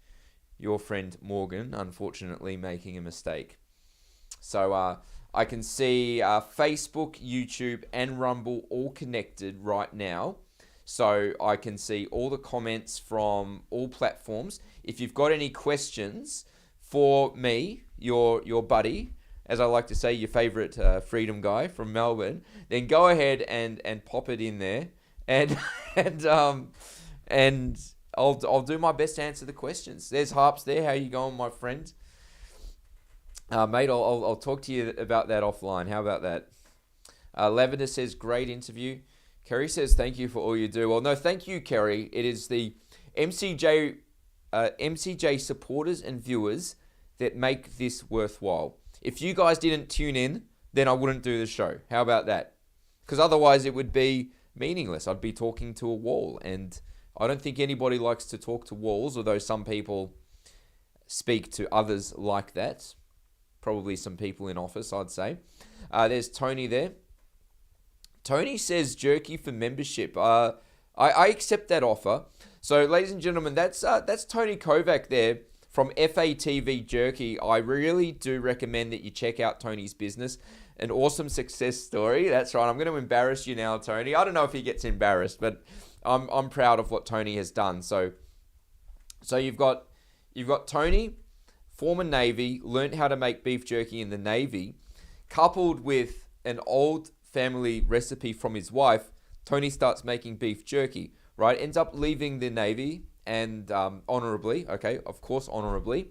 your friend Morgan, unfortunately, making a mistake. So I can see Facebook, YouTube, and Rumble all connected right now. So I can see all the comments from all platforms. If you've got any questions for me, your buddy, as I like to say, your favorite freedom guy from Melbourne, then go ahead and pop it in there, and I'll do my best to answer the questions. There's Harps there. How you going, my friend? Mate, I'll talk to you about that offline. How about that? Lavender says, great interview. Kerry says, thank you for all you do. Well, no, thank you, Kerry. It is the MCJ supporters and viewers that make this worthwhile. If you guys didn't tune in, then I wouldn't do the show. How about that? Because otherwise it would be meaningless. I'd be talking to a wall, and I don't think anybody likes to talk to walls, although some people speak to others like that. Probably some people in office, I'd say. There's Tony there. Tony says jerky for membership. I accept that offer. So, ladies and gentlemen, that's Tony Kovac there from FATV Jerky. I really do recommend that you check out Tony's business. An awesome success story. That's right. I'm going to embarrass you now, Tony. I don't know if he gets embarrassed, but I'm proud of what Tony has done. So you've got Tony, former Navy, learned how to make beef jerky in the Navy, coupled with an old family recipe from his wife. Tony starts making beef jerky, right? Ends up leaving the Navy and honorably, okay, of course, honorably,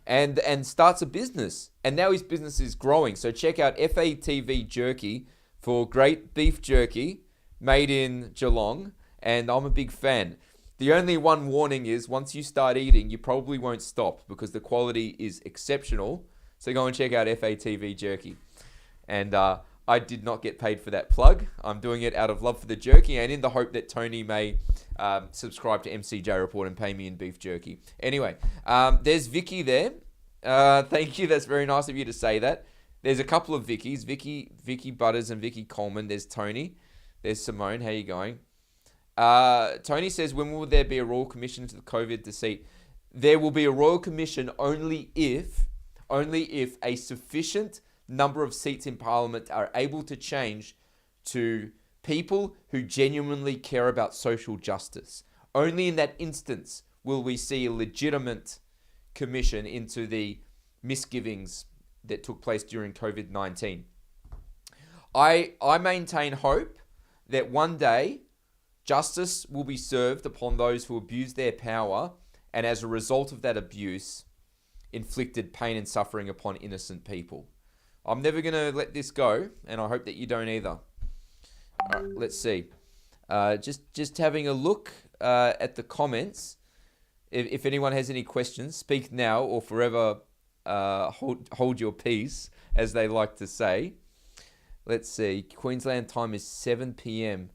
and starts a business. And now his business is growing. So check out FATV Jerky for great beef jerky made in Geelong. And I'm a big fan. The only one warning is once you start eating, you probably won't stop because the quality is exceptional. So go and check out FATV Jerky. And I did not get paid for that plug. I'm doing it out of love for the jerky and in the hope that Tony may subscribe to MCJ Report and pay me in beef jerky. Anyway, there's Vicky there. Thank you. That's very nice of you to say that. There's a couple of Vickies, Vicky Butters and Vicky Coleman. There's Tony. There's Simone. How you going? Tony says, when will there be a royal commission into the COVID deceit? There will be a royal commission only if a sufficient number of seats in Parliament are able to change to people who genuinely care about social justice. Only in that instance will we see a legitimate commission into the misgivings that took place during COVID-19. I maintain hope that one day justice will be served upon those who abuse their power and as a result of that abuse inflicted pain and suffering upon innocent people. I'm never going to let this go, and I hope that you don't either. All right, let's see. Just having a look at the comments. If anyone has any questions, speak now or forever hold your peace, as they like to say. Let's see. Queensland time is 7 p.m.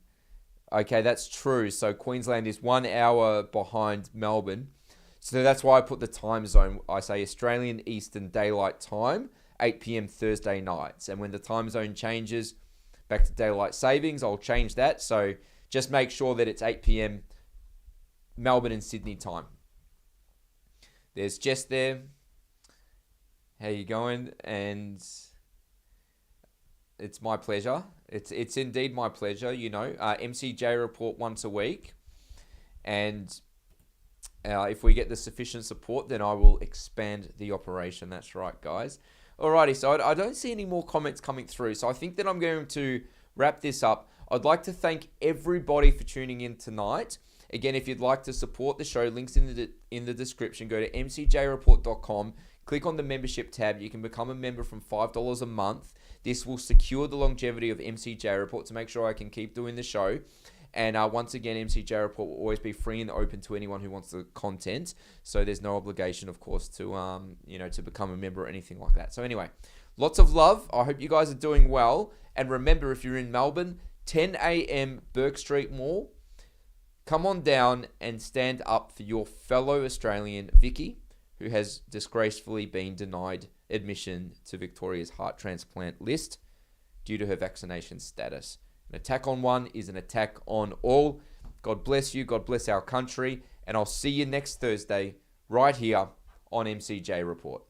Okay, that's true. So Queensland is 1 hour behind Melbourne. So that's why I put the time zone. I say Australian Eastern Daylight Time, 8 p.m. Thursday nights. And when the time zone changes back to daylight savings, I'll change that. So just make sure that it's 8 p.m. Melbourne and Sydney time. There's Jess there. How you going? And it's my pleasure. It's indeed my pleasure, you know. MCJ Report once a week. And if we get the sufficient support, then I will expand the operation. That's right, guys. Alrighty, so I don't see any more comments coming through. So I think that I'm going to wrap this up. I'd like to thank everybody for tuning in tonight. Again, if you'd like to support the show, links in the description. Go to mcjreport.com. Click on the membership tab. You can become a member from $5 a month. This will secure the longevity of MCJ Report to make sure I can keep doing the show. And once again, MCJ Report will always be free and open to anyone who wants the content. So there's no obligation, of course, to to become a member or anything like that. So anyway, lots of love. I hope you guys are doing well. And remember, if you're in Melbourne, 10 a.m. Burke Street Mall, come on down and stand up for your fellow Australian, Vicky, who has disgracefully been denied admission to Victoria's heart transplant list due to her vaccination status. An attack on one is an attack on all. God bless you. God bless our country. And I'll see you next Thursday right here on MCJ Report.